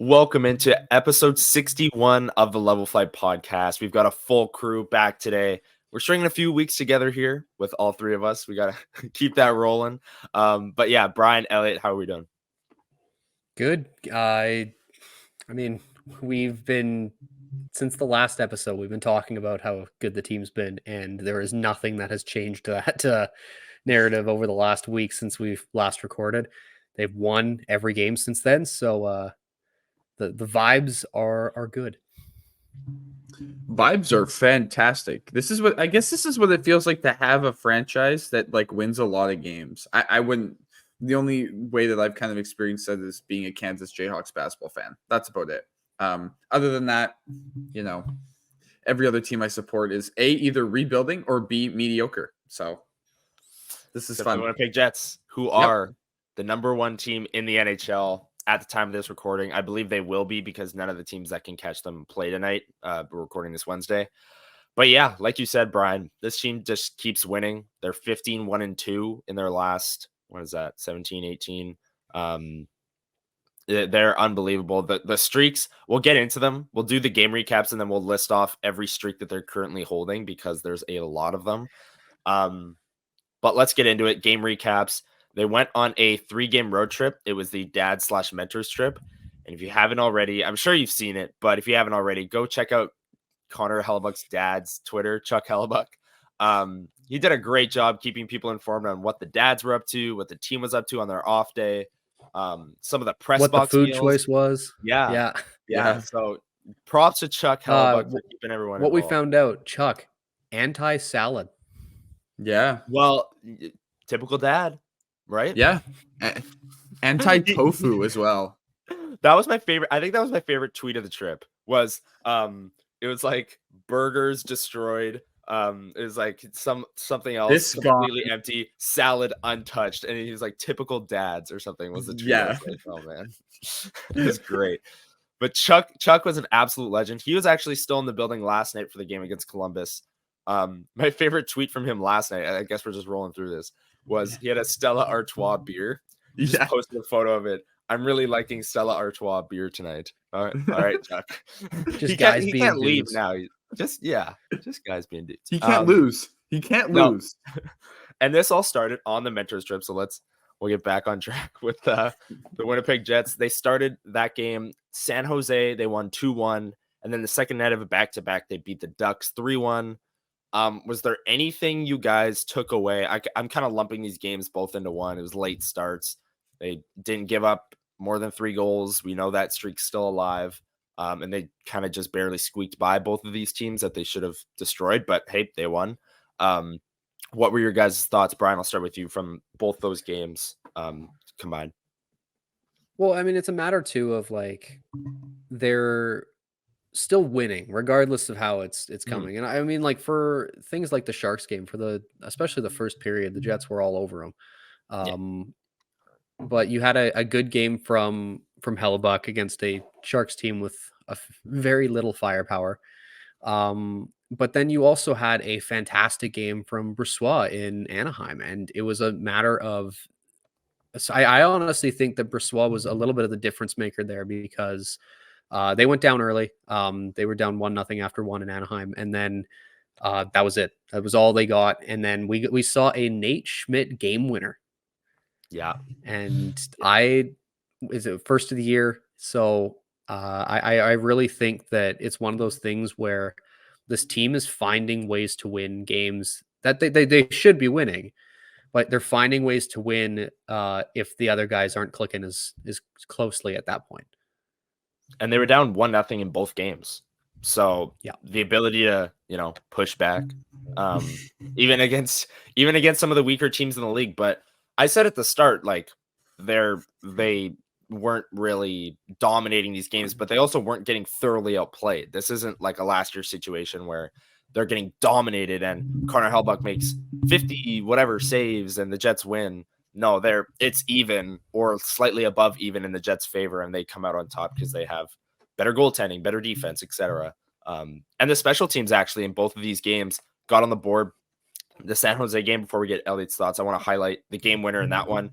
Welcome into episode 61 of the Level Flight podcast. We've got a full crew back today. We're stringing a few weeks together here with all three of us. We got to keep that rolling. But yeah, Brian, Elliot, how are we doing? Good. I mean, we've been since the last episode, we've been talking about how good the team's been, and there is nothing that has changed that narrative over the last week since we've last recorded. They've won every game since then, so the vibes are good. Vibes are fantastic. This is what it feels like to have a franchise that like wins a lot of games. I wouldn't. The only way that I've kind of experienced that is being a Kansas Jayhawks basketball fan. That's about it. Other than that, every other team I support is A, either rebuilding or B, mediocre. So this is fun. The Winnipeg Jets, who are the number one team in the NHL at the time of this recording. I believe they will be because none of the teams that can catch them play tonight. We're recording this Wednesday. But yeah, like you said, Brian, this team just keeps winning. They're 15-1-2 in their last, 17, 18. They're unbelievable. The streaks, we'll get into them. We'll do the game recaps, and then we'll list off every streak that they're currently holding because there's a lot of them. But let's get into it. Game recaps. They went on a 3-game road trip. It was the dad/mentors trip. And if you haven't already, I'm sure you've seen it, but if you haven't already, go check out Connor Hellebuck's dad's Twitter, Chuck Hellebuck. He did a great job keeping people informed on what the dads were up to, what the team was up to on their off day. Some of the press what box the food meals. Choice was. Yeah. So props to Chuck Hellebuck for keeping everyone What involved. we found out, Chuck, anti-salad. Yeah. Well, typical dad, right? Yeah. Anti-tofu as well. That was my favorite. I think that was my favorite tweet of the trip was it was like burgers destroyed. It was like something else This completely empty, salad untouched, and he was like typical dads or something was the tweet. Yeah. Like, oh man. It was great. But Chuck was an absolute legend. He was actually still in the building last night for the game against Columbus. My favorite tweet from him last night, I guess we're just rolling through this, was he had a Stella Artois beer. He just posted a photo of it. I'm really liking Stella Artois beer tonight. All right, Chuck. Just he guys can't being leave dudes. now. Just guys being dudes. He can't lose. He can't lose. And this all started on the mentors trip. So we'll get back on track with the Winnipeg Jets. They started that game, San Jose. They won 2-1. And then the second night of a back-to-back, they beat the Ducks 3-1. Was there anything you guys took away? I'm kind of lumping these games both into one. It was late starts. They didn't give up more than 3 goals. We know that streak's still alive. And they kind of just barely squeaked by both of these teams that they should have destroyed. But hey, they won. What were your guys' thoughts? Brian, I'll start with you from both those games combined. Well, I mean, it's a matter too of like they're still winning regardless of how it's coming. And I mean, like for things like the Sharks game, especially the first period, the Jets were all over them. But you had a good game from Hellebuck against a Sharks team with very little firepower. But then you also had a fantastic game from Brossoit in Anaheim, and it was a matter of. So I honestly think that Brossoit was a little bit of the difference maker there because they went down early. They were down 1-0 after 1 in Anaheim, and then that was it. That was all they got. And then we saw a Nate Schmidt game winner. Yeah, and is it first of the year? So I really think that it's one of those things where this team is finding ways to win games that they should be winning, but they're finding ways to win if the other guys aren't clicking as closely at that point. And they were down 1-0 in both games. So the ability to, push back, even against some of the weaker teams in the league. But I said at the start, like they weren't really dominating these games, but they also weren't getting thoroughly outplayed. This isn't like a last year situation where they're getting dominated and Connor Hellebuck makes 50 whatever saves and the Jets win. No, it's even or slightly above even in the Jets' favor, and they come out on top because they have better goaltending, better defense, etc. And the special teams actually in both of these games got on the board. The San Jose game, before we get Elliot's thoughts, I want to highlight the game winner in that one.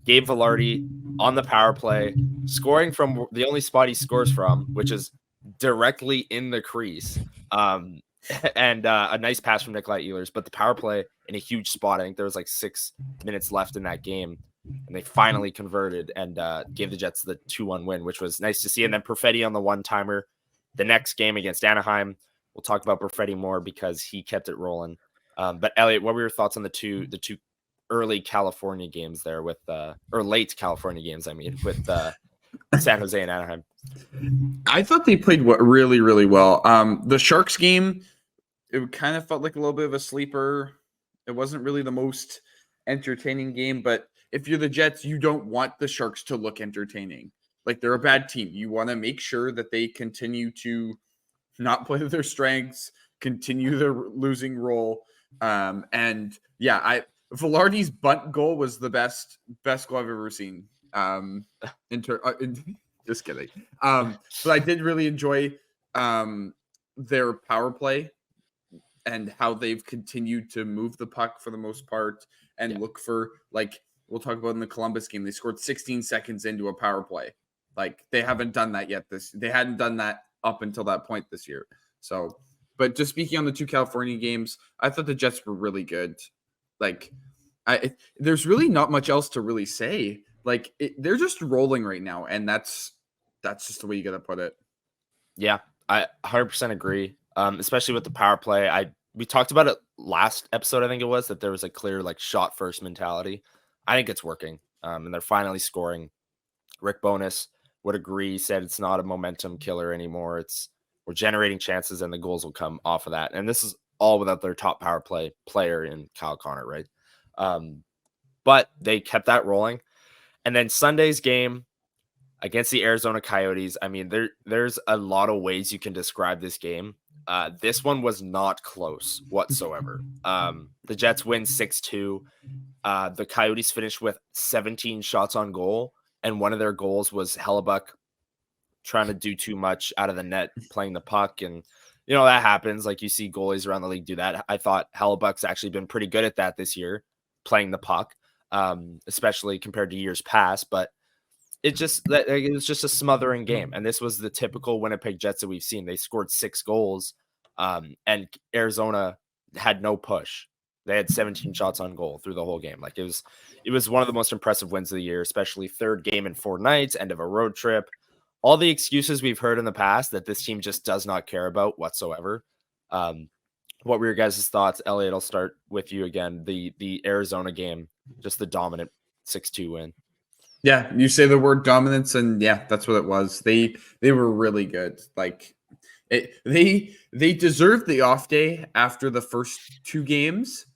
Gabe Vilardi on the power play, scoring from the only spot he scores from, which is directly in the crease. And a nice pass from Nikolai Ehlers, but the power play in a huge spot. I think there was like 6 minutes left in that game, and they finally converted and gave the Jets the 2-1 win, which was nice to see. And then Perfetti on the one-timer. The next game against Anaheim, we'll talk about Perfetti more because he kept it rolling. But Elliot, what were your thoughts on the two early California games there with or late California games, I mean, with San Jose and Anaheim? I thought they played really, really well. The Sharks game, it kind of felt like a little bit of a sleeper. It wasn't really the most entertaining game, but if you're the Jets, you don't want the Sharks to look entertaining. Like, they're a bad team. You want to make sure that they continue to not play to their strengths, continue their losing role. And yeah, Vilardi's bunt goal was the best goal I've ever seen. Just kidding. But I did really enjoy their power play and how they've continued to move the puck for the most part and look for, like, we'll talk about in the Columbus game. They scored 16 seconds into a power play. Like, they haven't done that yet. They hadn't done that up until that point this year. So, but just speaking on the two California games, I thought the Jets were really good. Like, there's really not much else to really say. Like, they're just rolling right now, and that's just the way you got to put it. Yeah, I 100% agree. Especially with the power play. We talked about it last episode, I think it was, that there was a clear like shot first mentality. I think it's working. And they're finally scoring. Rick Bowness would agree, said it's not a momentum killer anymore. We're generating chances and the goals will come off of that. And this is all without their top power play player in Kyle Connor, right? But they kept that rolling. And then Sunday's game against the Arizona Coyotes, I mean, there's a lot of ways you can describe this game. This one was not close whatsoever. The Jets win 6-2. The Coyotes finished with 17 shots on goal, and one of their goals was Hellebuck trying to do too much out of the net, playing the puck. And, you know, that happens. Like, you see goalies around the league do that. I thought Hellebuck's actually been pretty good at that this year, playing the puck, especially compared to years past. But it was just a smothering game. And this was the typical Winnipeg Jets that we've seen. They scored 6 goals, and Arizona had no push. They had 17 shots on goal through the whole game. Like, it was one of the most impressive wins of the year, especially third game in 4 nights, end of a road trip. All the excuses we've heard in the past that this team just does not care about whatsoever. What were your guys' thoughts? Elliot, I'll start with you again. The Arizona game, just the dominant 6-2 win. Yeah, you say the word dominance, and yeah, that's what it was. They were really good. Like, they deserved the off day after the first 2 games,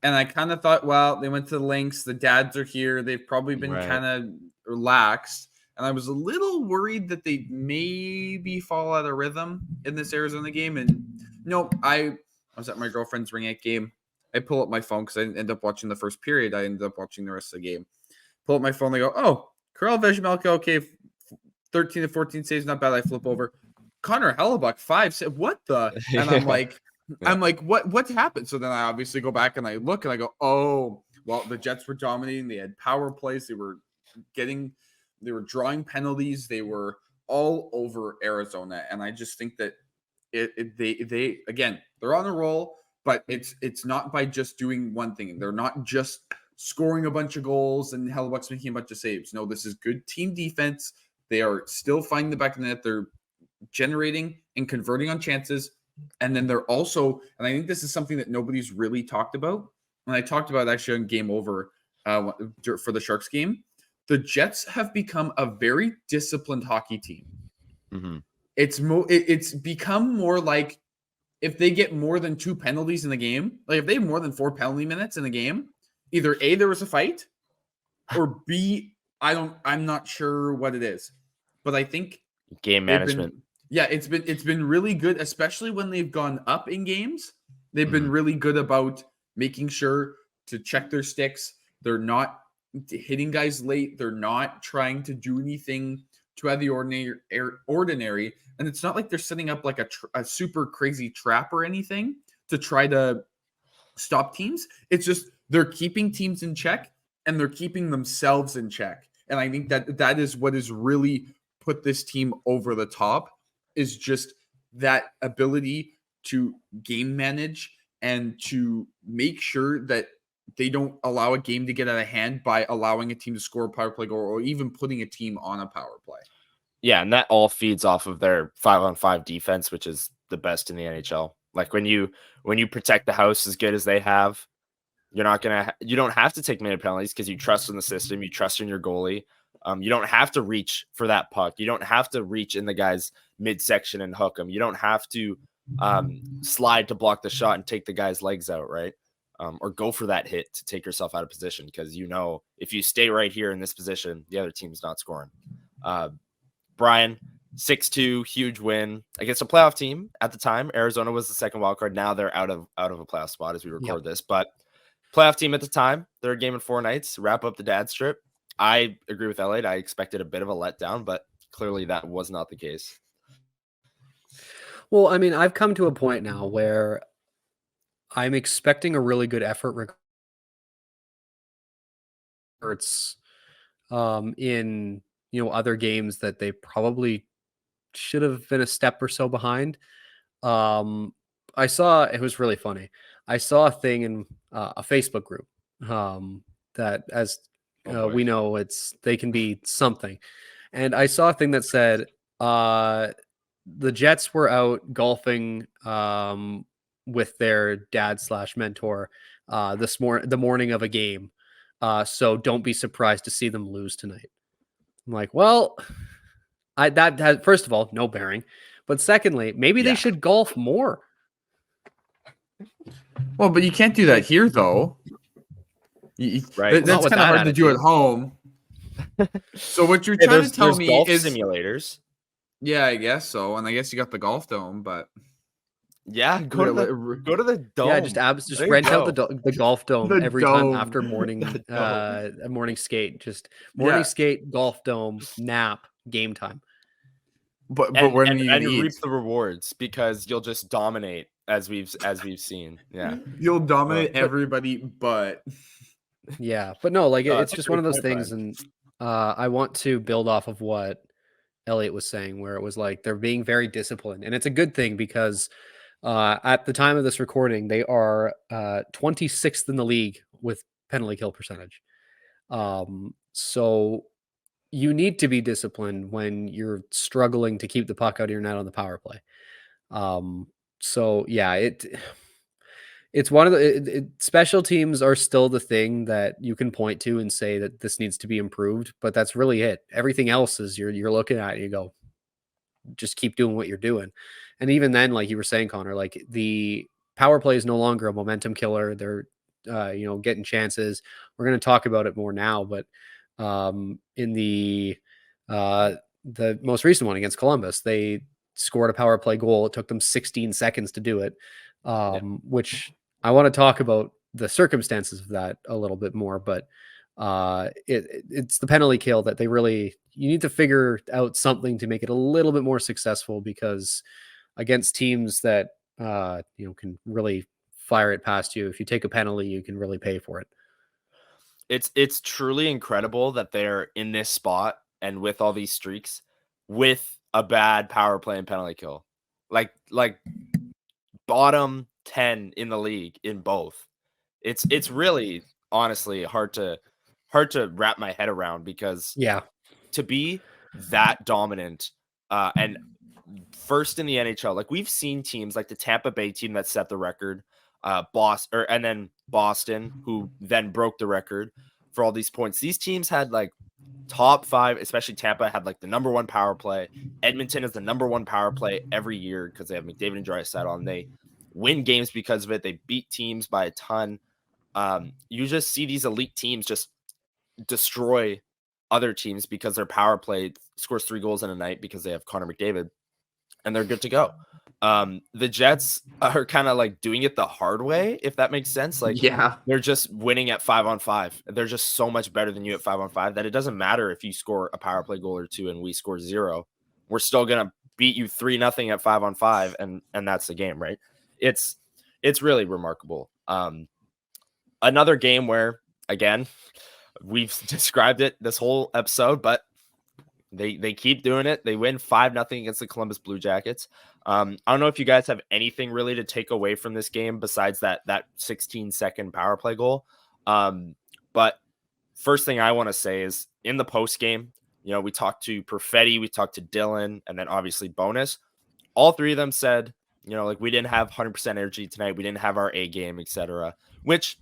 and I kind of thought, well, they went to the links. The dads are here. They've probably been kind of relaxed, and I was a little worried that they'd maybe fall out of rhythm in this Arizona game. And no, I was at my girlfriend's ring-out game. I pull up my phone because I didn't end up watching the first period. I ended up watching the rest of the game. Pull up my phone. They go, oh, Karel Vegemelka, okay, 13 to 14 saves, not bad. I flip over. Connor Hellebuck, 5 saves. What the? And I'm like, what happened? So then I obviously go back and I look and I go, oh, well, the Jets were dominating. They had power plays. They were drawing penalties. They were all over Arizona. And I just think that they again, they're on a roll, but it's not by just doing one thing. They're not just scoring a bunch of goals and Hellebuck's making a bunch of saves. No, this is good team defense. They are still finding the back of the net. They're generating and converting on chances. And then they're also, and I think this is something that nobody's really talked about. And I talked about actually on Game Over for the Sharks game. The Jets have become a very disciplined hockey team. Mm-hmm. It's become more like if they get more than 2 penalties in the game, like if they have more than 4 penalty minutes in the game, either A, there was a fight, or B, I'm not sure what it is. But I think game management. It's been really good, especially when they've gone up in games. They've been really good about making sure to check their sticks. They're not hitting guys late. They're not trying to do anything too out of the ordinary. And it's not like they're setting up like a super crazy trap or anything to try to stop teams. It's just they're keeping teams in check, and they're keeping themselves in check. And I think that is what has really put this team over the top, is just that ability to game manage and to make sure that they don't allow a game to get out of hand by allowing a team to score a power play goal or even putting a team on a power play. Yeah, and that all feeds off of their 5-on-5 defense, which is the best in the NHL. Like when you protect the house as good as they have, you don't have to take minute penalties because you trust in the system, you trust in your goalie. You don't have to reach for that puck. You don't have to reach in the guy's midsection and hook him. You don't have to slide to block the shot and take the guy's legs out, right? Or go for that hit to take yourself out of position, because if you stay right here in this position, the other team's not scoring. Brian, 6-2, huge win against a playoff team at the time. Arizona was the second wild card. Now they're out of a playoff spot as we record this, but playoff team at the time. Third game in 4 nights. Wrap up the dad strip. I agree with Elliot. I expected a bit of a letdown, but clearly that was not the case. Well, I mean, I've come to a point now where I'm expecting a really good effort in other games that they probably should have been a step or so behind. I saw, it was really funny. I saw a thing in a Facebook group that, as we know, they can be something. And I saw a thing that said the Jets were out golfing with their dad/mentor the morning of a game. So don't be surprised to see them lose tonight. I'm like, well, that has, first of all, no bearing. But secondly, maybe they should golf more. Well, but you can't do that here, though. Right. That's kind of hard to do at home. So what you're trying to tell me golf is simulators. Yeah, I guess so. And I guess you got the golf dome, but yeah, go to the dome. Yeah, just rent out the golf dome every time after morning morning skate. Just morning skate, golf dome, nap, game time. But when you reap the rewards, because you'll just dominate as we've seen. Yeah, you'll dominate everybody, but but no, like it's just one of those things, and I want to build off of what Elliot was saying, where it was like they're being very disciplined, and it's a good thing because at the time of this recording, they are 26th in the league with penalty kill percentage. So you need to be disciplined when you're struggling to keep the puck out of your net on the power play. So yeah, it's one of the special teams are still the thing that you can point to and say that this needs to be improved, but that's really it. Everything else is you're looking at it and you go, just keep doing what you're doing. And even then, like you were saying, Connor, like the power play is no longer a momentum killer. They're getting chances. We're going to talk about it more now, but in the most recent one against Columbus, they scored a power play goal. It took them 16 seconds to do it, which I want to talk about the circumstances of that a little bit more, but it's the penalty kill that you need to figure out something to make it a little bit more successful, because against teams that can really fire it past you, if you take a penalty, you can really pay for it. It's truly incredible that they're in this spot and with all these streaks with a bad power play and penalty kill, like bottom 10 in the league in both. It's really honestly hard to wrap my head around, because to be that dominant and first in the NHL, like we've seen teams like the Tampa Bay team that set the record, and then Boston, who then broke the record for all these points. These teams had like top 5, especially Tampa had like the number 1 power play. Edmonton is the number 1 power play every year because they have McDavid and Draisaitl, and they win games because of it. They beat teams by a ton. You just see these elite teams just destroy other teams because their power play scores 3 goals in a night because they have Connor McDavid, and they're good to go. The Jets are kind of like doing it the hard way, if that makes sense. Like, they're just winning at 5-on-5. They're just so much better than you at 5-on-5 that it doesn't matter if you score a power play goal or 2 and we score 0. We're still gonna beat you 3-0 at 5-on-5, and that's the game, right? It's really remarkable. Another game where, again, we've described it this whole episode, but they keep doing it. They win 5-0 against the Columbus Blue Jackets. I don't know if you guys have anything really to take away from this game besides that 16-second power play goal. But first thing I want to say is in the post game, we talked to Perfetti, we talked to Dylan, and then obviously Bonus. All three of them said, like we didn't have 100% energy tonight. We didn't have our A game, etc. Which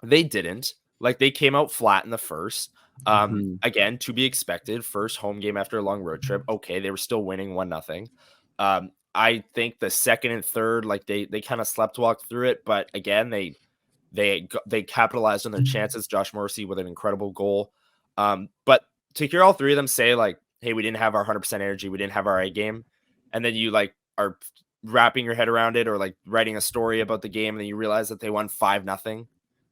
they didn't. Like they came out flat in the first. Again, to be expected. First home game after a long road trip. Okay, they were still winning 1-0. I think the second and third, like they kind of sleptwalked through it, but again, they capitalized on their chances. Josh Morrissey with an incredible goal. But to hear all three of them say like, "Hey, we didn't have our 100% energy. We didn't have our A game," and then you like are wrapping your head around it or like writing a story about the game, and then you realize that they won 5-0.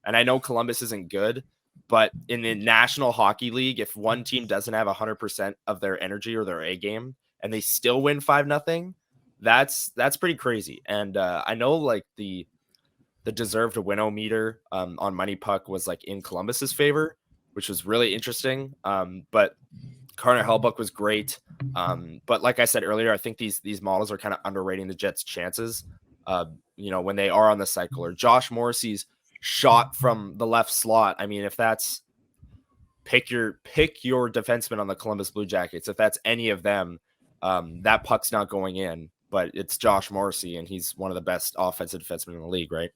And I know Columbus isn't good, but in the National Hockey League, if one team doesn't have 100% of their energy or their A game and they still win 5-0, that's pretty crazy. And I know like the deserved win-o-meter on Money Puck was like in Columbus's favor, which was really interesting. But Connor Hellebuyck was great. But like I said earlier, I think these models are kind of underrating the Jets' chances. When they are on the cycle, or Josh Morrissey's shot from the left slot. I mean, if that's pick your defenseman on the Columbus Blue Jackets, if that's any of them, that puck's not going in. But it's Josh Morrissey, and he's one of the best offensive defensemen in the league, right?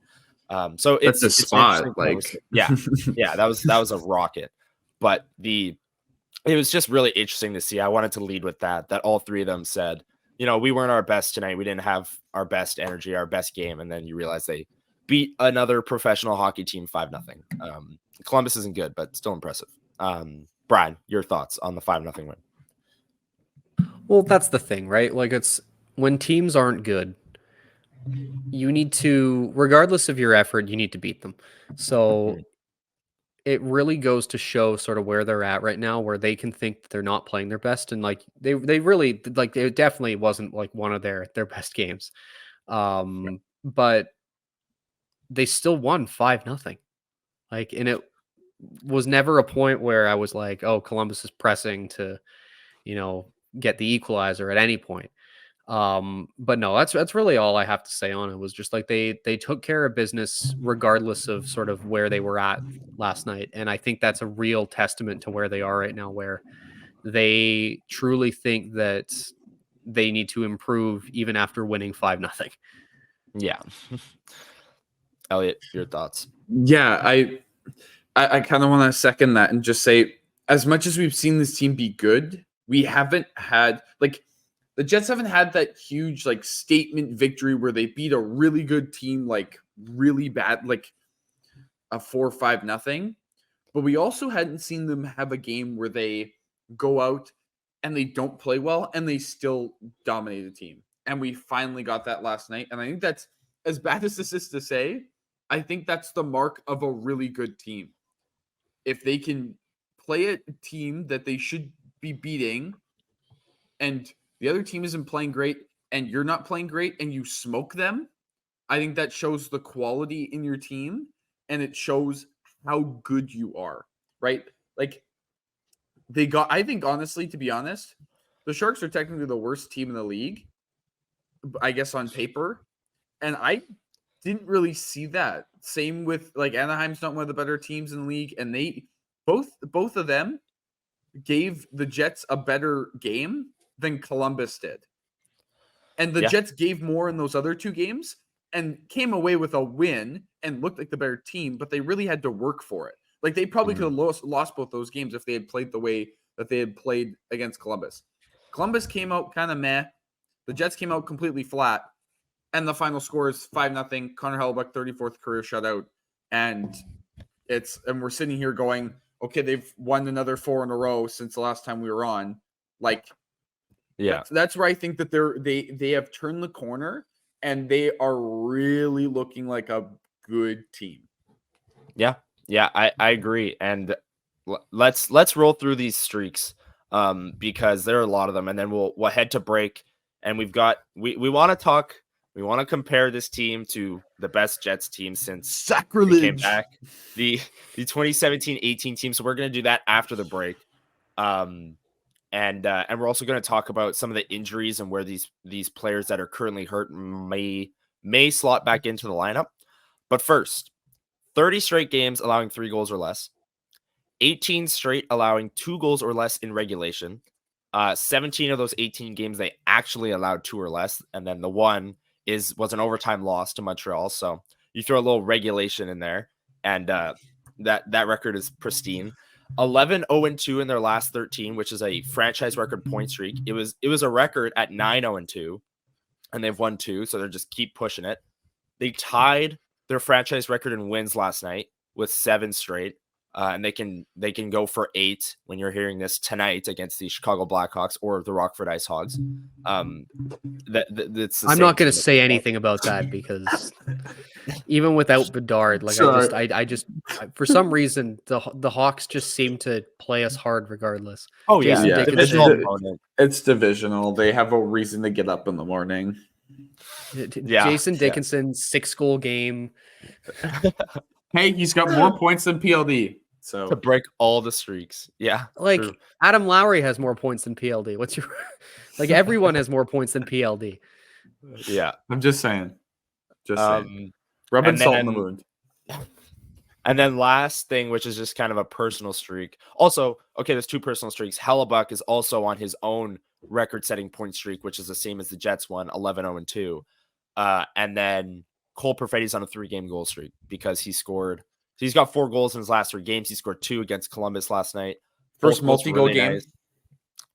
So it's a spot, like yeah, that was a rocket. But it was just really interesting to see. I wanted to lead with that all three of them said, we weren't our best tonight. We didn't have our best energy, our best game. And then you realize they beat another professional hockey team 5-0. Columbus isn't good, but still impressive. Brian, your thoughts on the 5-0 win? Well, that's the thing, right? Like it's when teams aren't good, you need to, regardless of your effort, you need to beat them. So it really goes to show sort of where they're at right now, where they can think that they're not playing their best. And like they really like it definitely wasn't like one of their best games. But they still won 5-0. Like, and it was never a point where I was like, oh, Columbus is pressing to, get the equalizer at any point. But no, that's really all I have to say on it. Was just like they took care of business regardless of sort of where they were at last night. And I think that's a real testament to where they are right now, where they truly think that they need to improve even after winning 5-0. Yeah. Elliot, your thoughts? Yeah, I kind of want to second that and just say, as much as we've seen this team be good, we haven't had like the Jets haven't had that huge like statement victory where they beat a really good team like really bad, like a 4-5-0. But we also hadn't seen them have a game where they go out and they don't play well and they still dominate the team. And we finally got that last night. And I think that's, as bad as this is to say, I think that's the mark of a really good team. If they can play a team that they should be beating and the other team isn't playing great and you're not playing great and you smoke them, I think that shows the quality in your team and it shows how good you are, right? Like I think honestly, to be honest, the Sharks are technically the worst team in the league, I guess on paper. And I didn't really see that. Same with like Anaheim's not one of the better teams in the league. And they both of them gave the Jets a better game than Columbus did. And the Jets gave more in those other two games and came away with a win and looked like the better team, but they really had to work for it. Like they probably could have lost both those games if they had played the way that they had played against Columbus. Columbus came out kind of meh. The Jets came out completely flat. And the final score is 5-0. Connor Hellebuyck, 34th career shutout. And we're sitting here going, okay, they've won another 4 in a row since the last time we were on. Like, yeah, that's where I think that they have turned the corner and they are really looking like a good team. Yeah, I agree. And let's roll through these streaks because there are a lot of them, and then we'll head to break. And we want to talk We want to compare this team to the best Jets team since Sacrilege. they came back, the 2017-18 team. So we're going to do that after the break. And we're also going to talk about some of the injuries and where these players that are currently hurt may slot back into the lineup. But first, 30 straight games allowing 3 goals or less, 18 straight allowing 2 goals or less in regulation. 17 of those 18 games they actually allowed 2 or less, and then the one was an overtime loss to Montreal. So you throw a little regulation in there, and that record is pristine. 11-0-2 in their last 13, which is a franchise record point streak. It was a record at 9-0-2, and they've won 2, so they're just keep pushing it. They tied their franchise record in wins last night with 7 straight, and they can go for 8 when you're hearing this tonight against the Chicago Blackhawks or the Rockford Ice Hogs. That's I'm not going to say anything about that because even without Bedard, like I just for some reason the Hawks just seem to play us hard regardless. Oh Jason yeah, it's divisional. They have a reason to get up in the morning. Jason Dickinson 6-goal game. Hey, he's got more points than PLD. So to break all the streaks. Yeah. Like true. Adam Lowry has more points than PLD. What's your like everyone has more points than PLD. Yeah. I'm just saying. Rubbing salt in the wound. And then last thing, which is just kind of a personal streak. Also, okay, there's 2 personal streaks. Hellebuck is also on his own record-setting point streak, which is the same as the Jets one, 11-0-2. And then Cole Perfetti's on a 3-game goal streak because he's got 4 goals in his last 3 games. He scored 2 against Columbus last night. First multi-goal game. Nice.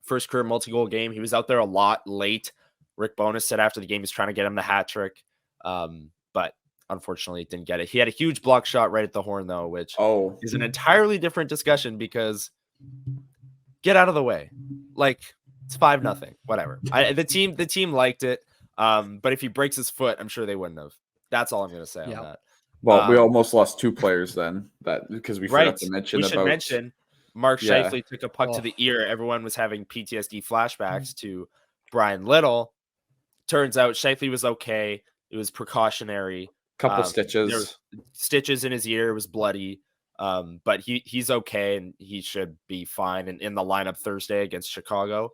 First career multi-goal game. He was out there a lot late. Rick Bowness said after the game he's trying to get him the hat trick. But unfortunately didn't get it. He had a huge block shot right at the horn though, which is an entirely different discussion because get out of the way. Like it's 5-0. Whatever. The team liked it. But if he breaks his foot, I'm sure they wouldn't have. That's all I'm going to say on that. Well, we almost lost 2 players then, because we forgot to mention. We should mention Mark Scheifele took a puck to the ear. Everyone was having PTSD flashbacks to Brian Little. Turns out Scheifele was okay. It was precautionary. Couple stitches. There was stitches in his ear. It was bloody. But he's okay and he should be fine in the lineup Thursday against Chicago.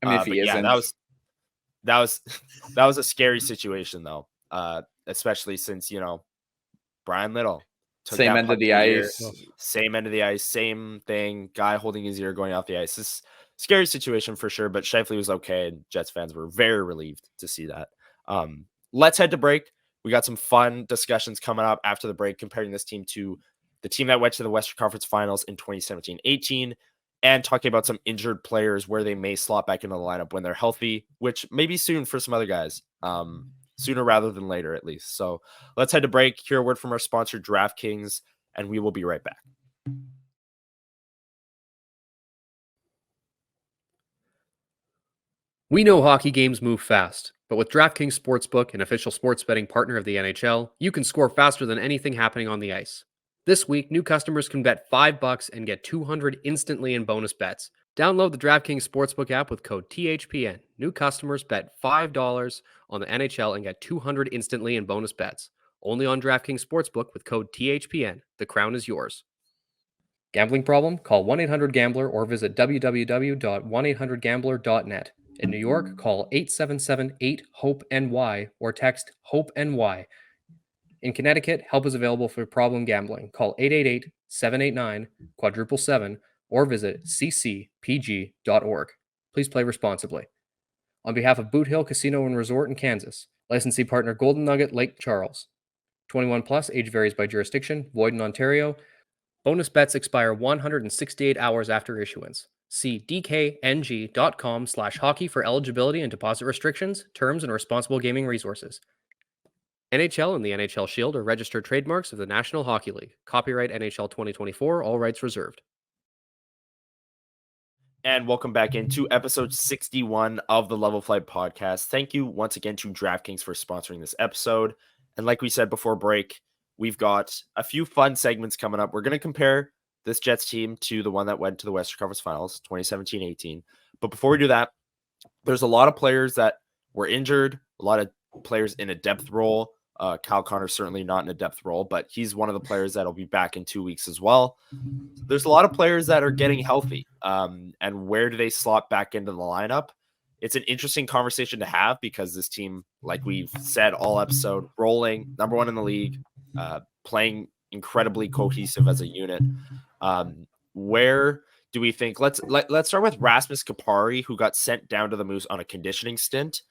I mean, if he isn't, that was a scary situation though. Especially since Brian Little same end of the ice, same thing. Guy holding his ear going off the ice. This scary situation for sure. But Scheifele was okay, and Jets fans were very relieved to see that. Let's head to break. We got some fun discussions coming up after the break, comparing this team to the team that went to the Western Conference Finals in 2017-18, and talking about some injured players where they may slot back into the lineup when they're healthy, which may be soon for some other guys. Sooner rather than later, at least. So let's head to break, hear a word from our sponsor, DraftKings, and we will be right back. We know hockey games move fast, but with DraftKings Sportsbook, an official sports betting partner of the NHL, you can score faster than anything happening on the ice. This week, new customers can bet $5 and get $200 instantly in bonus bets. Download the DraftKings Sportsbook app with code THPN. New customers bet $5 on the NHL and get $200 instantly in bonus bets. Only on DraftKings Sportsbook with code THPN. The crown is yours. Gambling problem? Call 1-800-GAMBLER or visit www.1800gambler.net. In New York, call 877-8-HOPE-NY or text HOPE-NY. In Connecticut, help is available for problem gambling. Call 888-789-777 or visit ccpg.org. Please play responsibly. On behalf of Boot Hill Casino and Resort in Kansas, licensee partner Golden Nugget Lake Charles. 21 plus, age varies by jurisdiction, void in Ontario. Bonus bets expire 168 hours after issuance. See dkng.com/hockey for eligibility and deposit restrictions, terms, and responsible gaming resources. NHL and the NHL Shield are registered trademarks of the National Hockey League. Copyright NHL 2024, all rights reserved. And welcome back into episode 61 of the Level Flight podcast. Thank you once again to DraftKings for sponsoring this episode. And like we said before break, we've got a few fun segments coming up. We're going to compare this Jets team to the one that went to the Western Conference Finals, 2017-18. But before we do that, there's a lot of players that were injured, a lot of players in a depth role. Kyle Connor certainly not in a depth role, but he's one of the players that'll be back in 2 weeks as well. There's a lot of players that are getting healthy. And where do they slot back into the lineup? It's an interesting conversation to have because this team, like we've said all episode, rolling, number one in the league, playing incredibly cohesive as a unit. Where do we think? Let's start with Rasmus Kapari, who got sent down to the Moose on a conditioning stint.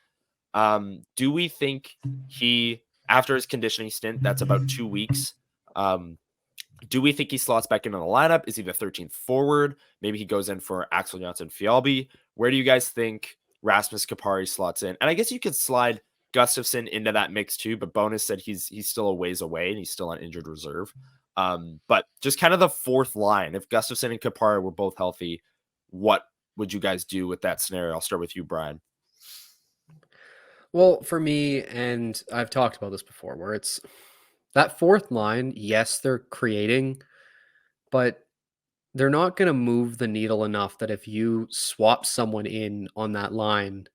Do we think he, after his conditioning stint, that's about 2 weeks, do we think he slots back into the lineup? Is he the 13th forward? Maybe he goes in for Axel Jonsson-Fjällby. Where do you guys think Rasmus Kapari slots in? And I guess you could slide Gustafsson into that mix too, but Bonus said he's still a ways away and he's still on injured reserve. But just kind of the fourth line, if Gustafsson and Kapari were both healthy, what would you guys do with that scenario? I'll start with you, Brian. Well, for me, and I've talked about this before, where it's that fourth line, yes, they're creating, but they're not going to move the needle enough that if you swap someone in on that line,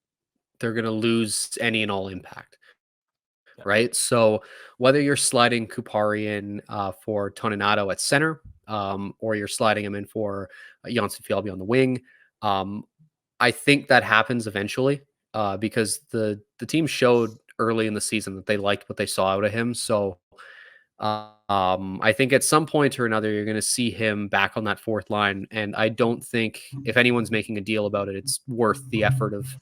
they're going to lose any and all impact. Yeah. Right? So whether you're sliding Kupari in for Toninato at center, or you're sliding him in for Jonsson-Fjällby on the wing, I think that happens eventually because the team showed early in the season that they liked what they saw out of him. So I think at some point or another, you're going to see him back on that fourth line. And I don't think if anyone's making a deal about it, it's worth the effort of,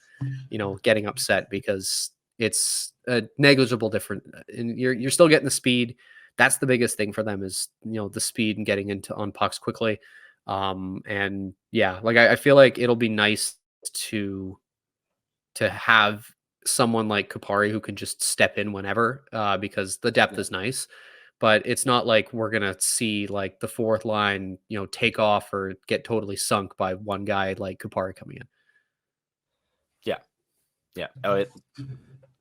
getting upset because it's a negligible difference. And you're still getting the speed. That's the biggest thing for them is, the speed and getting on pucks quickly. And yeah, like I feel like it'll be nice to have someone like Kupari who can just step in whenever, because the depth is nice. But it's not like we're going to see like the fourth line, take off or get totally sunk by one guy like Kupari coming in. Yeah. Yeah. Elliot.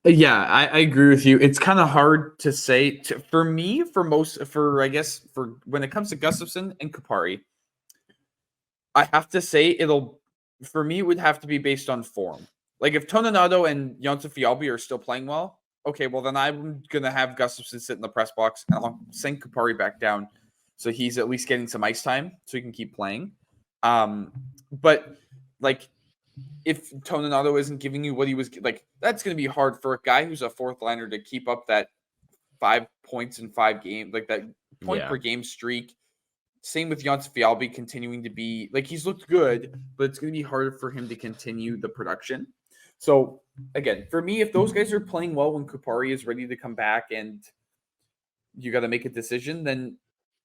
Yeah, I agree with you. It's kind of hard to say for me, for when it comes to Gustafsson and Kupari, I have to say for me, it would have to be based on form. Like if Toninato and Jonsson-Fjällby are still playing well, okay, well then I'm going to have Gustafsson sit in the press box and I'll send Kupari back down so he's at least getting some ice time so he can keep playing. But like if Toninato isn't giving you what he was like, that's going to be hard for a guy who's a fourth liner to keep up that 5 points in 5 games, like that point per game streak. Same with Jonsson-Fjällby continuing to be like he's looked good, but it's going to be harder for him to continue the production. So again, for me, if those guys are playing well when Kupari is ready to come back and you got to make a decision, then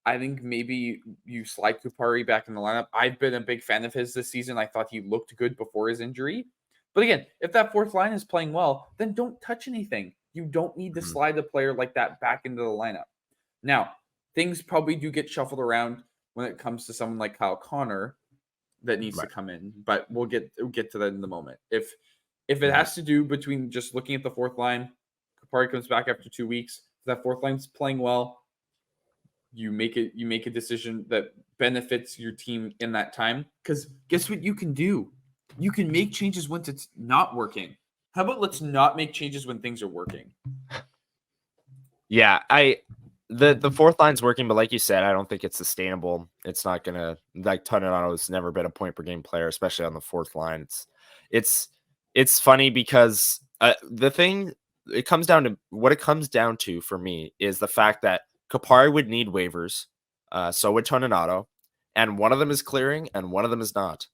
I think maybe you slide Kupari back in the lineup. I've been a big fan of his this season. I thought he looked good before his injury. But again, if that fourth line is playing well, then don't touch anything. You don't need to slide a player like that back into the lineup. Now, things probably do get shuffled around when it comes to someone like Kyle Connor that needs to come in, but we'll get to that in a moment. If it has to do between just looking at the fourth line, Kupari comes back after 2 weeks. If that fourth line's playing well, you make a decision that benefits your team in that time. Because guess what you can do? You can make changes once it's not working. How about let's not make changes when things are working? Yeah, the fourth line's working, but like you said, I don't think it's sustainable. It's not gonna like Toninato never been a point per game player, especially on the fourth line. It's funny because the thing it comes down to for me is the fact that Kupari would need waivers, so would Toninato, and one of them is clearing and one of them is not.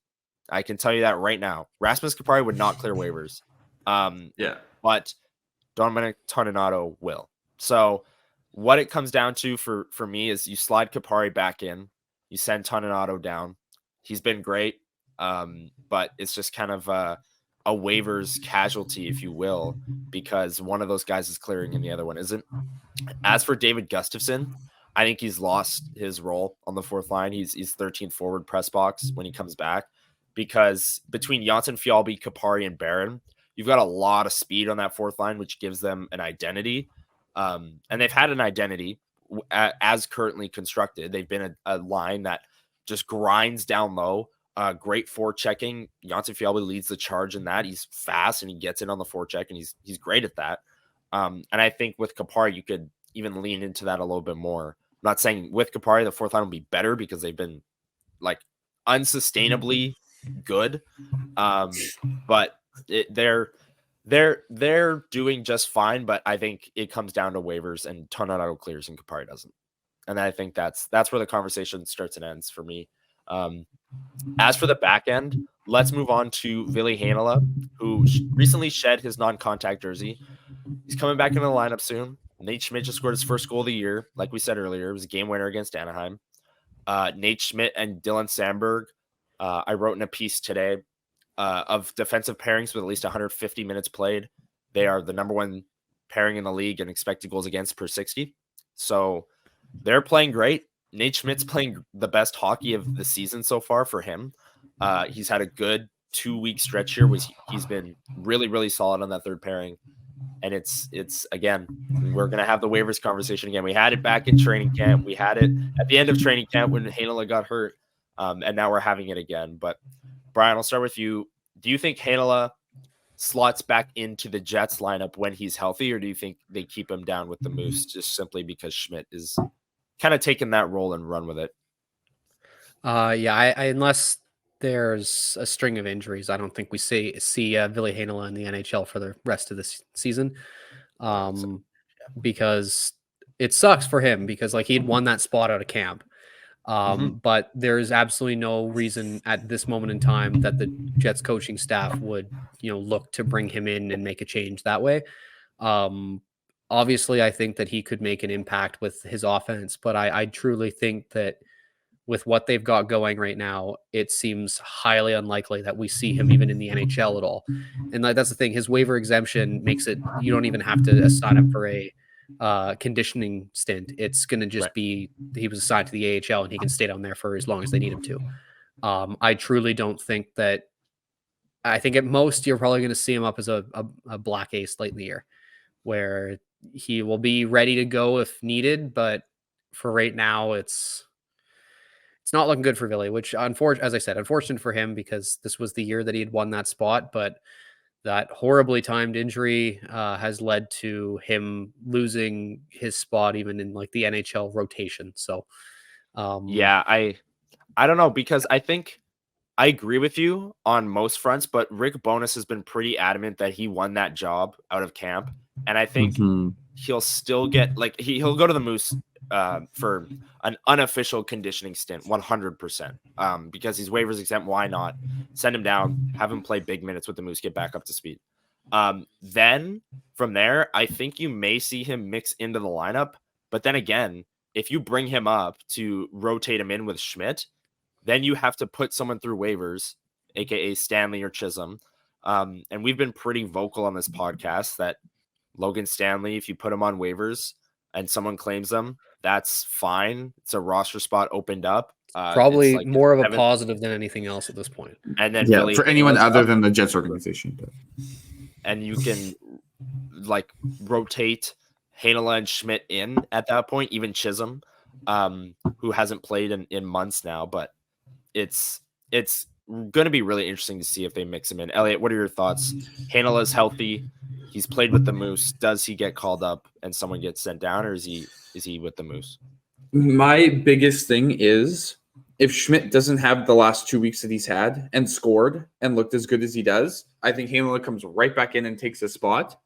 I can tell you that right now. Rasmus Kupari would not clear waivers. But Dominic Toninato will. So what it comes down to for me is you slide Kupari back in, you send Toninato down. He's been great, but it's just kind of a waivers casualty, if you will, because one of those guys is clearing and the other one isn't. As for David Gustafsson, I think he's lost his role on the fourth line. He's 13th forward press box when he comes back, because between Jonsson-Fjällby, Kupari, and Barron, you've got a lot of speed on that fourth line, which gives them an identity. And they've had an identity as currently constructed. They've been a line that just grinds down low. Great forechecking. Jonsson-Fjällby leads the charge in that. He's fast and he gets in on the forecheck, and he's great at that. And I think with Kapari, you could even lean into that a little bit more. I'm not saying with Kapari, the fourth line will be better because they've been like unsustainably good. But they're doing just fine. But I think it comes down to waivers and Tornado clears and Kapari doesn't. And I think that's where the conversation starts and ends for me. As for the back end, let's move on to Ville Heinola, who recently shed his non-contact jersey. He's coming back into the lineup soon. Nate Schmidt just scored his first goal of the year. Like we said earlier, it was a game winner against Anaheim. Nate Schmidt and Dylan Sandberg, I wrote in a piece today of defensive pairings with at least 150 minutes played. They are the number one pairing in the league in expected goals against per 60. So they're playing great. Nate Schmidt's playing the best hockey of the season so far for him. He's had a good 2-week stretch here. He's been really, really solid on that third pairing. And it's again, we're going to have the waivers conversation again. We had it back in training camp. We had it at the end of training camp when Heinola got hurt. And now we're having it again. But Brian, I'll start with you. Do you think Heinola slots back into the Jets lineup when he's healthy, or do you think they keep him down with the Moose just simply because Schmidt is kind of taking that role and run with it? I unless there's a string of injuries, I don't think we see Ville Heinola in the NHL for the rest of this season. Because it sucks for him because like he'd won that spot out of camp. But there's absolutely no reason at this moment in time that the Jets coaching staff would, look to bring him in and make a change that way. Obviously, I think that he could make an impact with his offense, but I truly think that with what they've got going right now, it seems highly unlikely that we see him even in the NHL at all. And that's the thing. His waiver exemption makes it, you don't even have to sign up for a conditioning stint. It's going to just be, he was assigned to the AHL and he can stay down there for as long as they need him to. I truly don't think that, I think at most you're probably going to see him up as a black ace late in the year where he will be ready to go if needed. But for right now, it's not looking good for Ville, which as I said, unfortunate for him because this was the year that he had won that spot, but that horribly timed injury has led to him losing his spot even in like the NHL rotation. So, I don't know, because I think I agree with you on most fronts, but Rick Bowness has been pretty adamant that he won that job out of camp. And I think he'll still get he'll go to the Moose for an unofficial conditioning stint 100%, because he's waivers exempt. Why not send him down, have him play big minutes with the Moose, get back up to speed. Then from there, I think you may see him mix into the lineup. But then again, if you bring him up to rotate him in with Schmidt, then you have to put someone through waivers, aka Stanley or Chisholm. And we've been pretty vocal on this podcast that Logan Stanley, if you put him on waivers and someone claims them, that's fine. It's a roster spot opened up. Probably like more of a positive than anything else at this point. And then for anyone other than the Jets organization. And you can rotate Heinola and Schmidt in at that point, even Chisholm, who hasn't played in months now, but it's going to be really interesting to see if they mix him in. Elliot, what are your thoughts? Heinola is healthy. He's played with the Moose. Does he get called up and someone gets sent down, or is he with the Moose? My biggest thing is if Schmidt doesn't have the last 2 weeks that he's had and scored and looked as good as he does, I think Heinola comes right back in and takes a spot.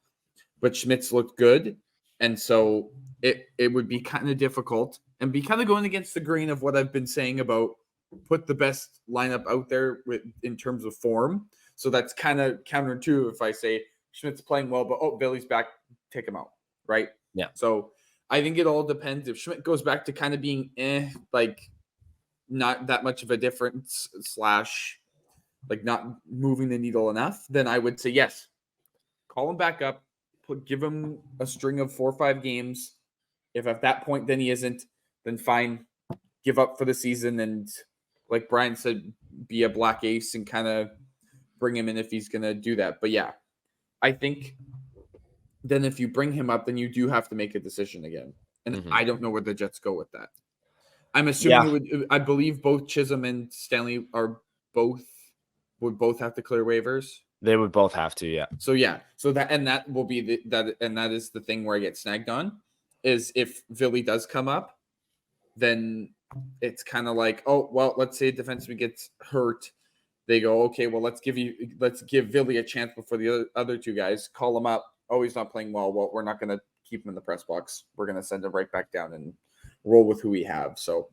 But Schmidt's looked good, and so it would be kind of difficult and be kind of going against the grain of what I've been saying about put the best lineup out there in terms of form. So that's kind of counter to if I say Schmidt's playing well, but Billy's back, take him out, right? Yeah. So I think it all depends. If Schmidt goes back to kind of being not that much of a difference / not moving the needle enough, then I would say yes. Call him back up, give him a string of 4 or 5 games. If at that point then he isn't, then fine, give up for the season and, like Brian said, be a black ace and kind of bring him in if he's going to do that. But yeah, I think then if you bring him up, then you do have to make a decision again. And I don't know where the Jets go with that. I'm assuming I believe both Chisholm and Stanley would both have to clear waivers. They would both have to, yeah. So that will be that is the thing where I get snagged on, is if Villy does come up, then it's kind of like, oh well, let's say a defenseman gets hurt, they go, okay, well let's give Villy a chance before the other two guys. Call him up. Oh, he's not playing well. Well, we're not going to keep him in the press box. We're going to send him right back down and roll with who we have. So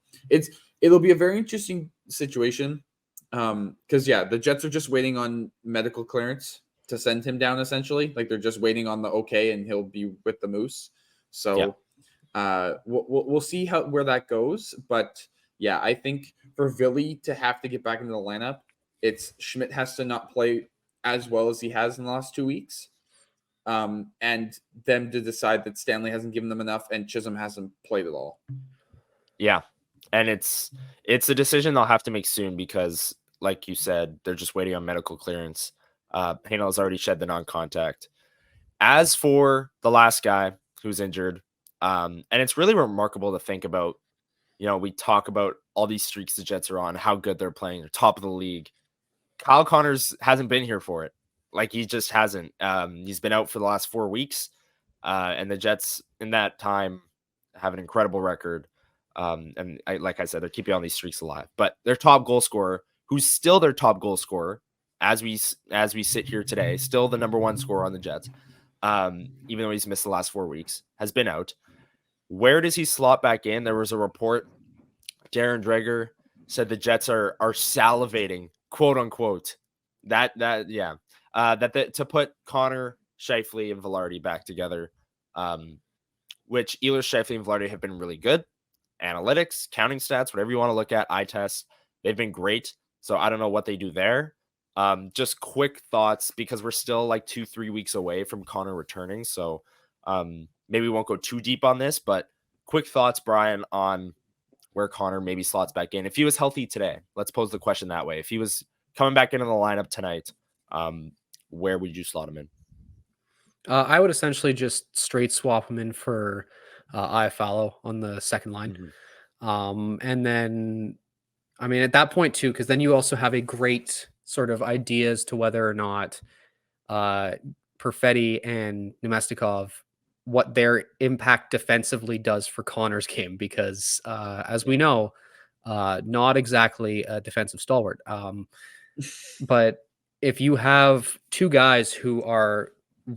it'll be a very interesting situation. Because the Jets are just waiting on medical clearance to send him down, essentially. Like they're just waiting on the okay, and he'll be with the Moose. So we'll see where that goes. But yeah, I think for Villy to have to get back into the lineup, it's Schmidt has to not play as well as he has in the last 2 weeks. And them to decide that Stanley hasn't given them enough and Chisholm hasn't played at all. Yeah. And it's a decision they'll have to make soon because, like you said, they're just waiting on medical clearance. Hanel has already shed the non-contact. As for the last guy who's injured, and it's really remarkable to think about, we talk about all these streaks the Jets are on, how good they're playing, they're top of the league. Kyle Connors hasn't been here for it. Like, he just hasn't. He's been out for the last 4 weeks, and the Jets in that time have an incredible record. And like I said, they're keeping all these streaks alive. But their top goal scorer, who's still their top goal scorer as we sit here today, still the number one scorer on the Jets, even though he's missed the last 4 weeks, has been out. Where does he slot back in? There was a report. Darren Dreger said the Jets are salivating, quote unquote, to put Connor, Scheifele, and Velarde back together, which Ehlers, Scheifele, and Velarde have been really good. Analytics, counting stats, whatever you want to look at, eye tests, they've been great. So I don't know what they do there. Just quick thoughts, because we're still like 2-3 weeks away from Connor returning. So maybe we won't go too deep on this, but quick thoughts, Brian, on where Connor maybe slots back in. If he was healthy today, let's pose the question that way. If he was coming back into the lineup tonight, where would you slot him in? I would essentially just straight swap him in for Iafallo on the second line. Mm-hmm. And then, I mean, at that point too, because then you also have a great sort of idea as to whether or not Perfetti and Nemestikov, what their impact defensively does for Connor's game, because as we know, not exactly a defensive stalwart. But if you have two guys who are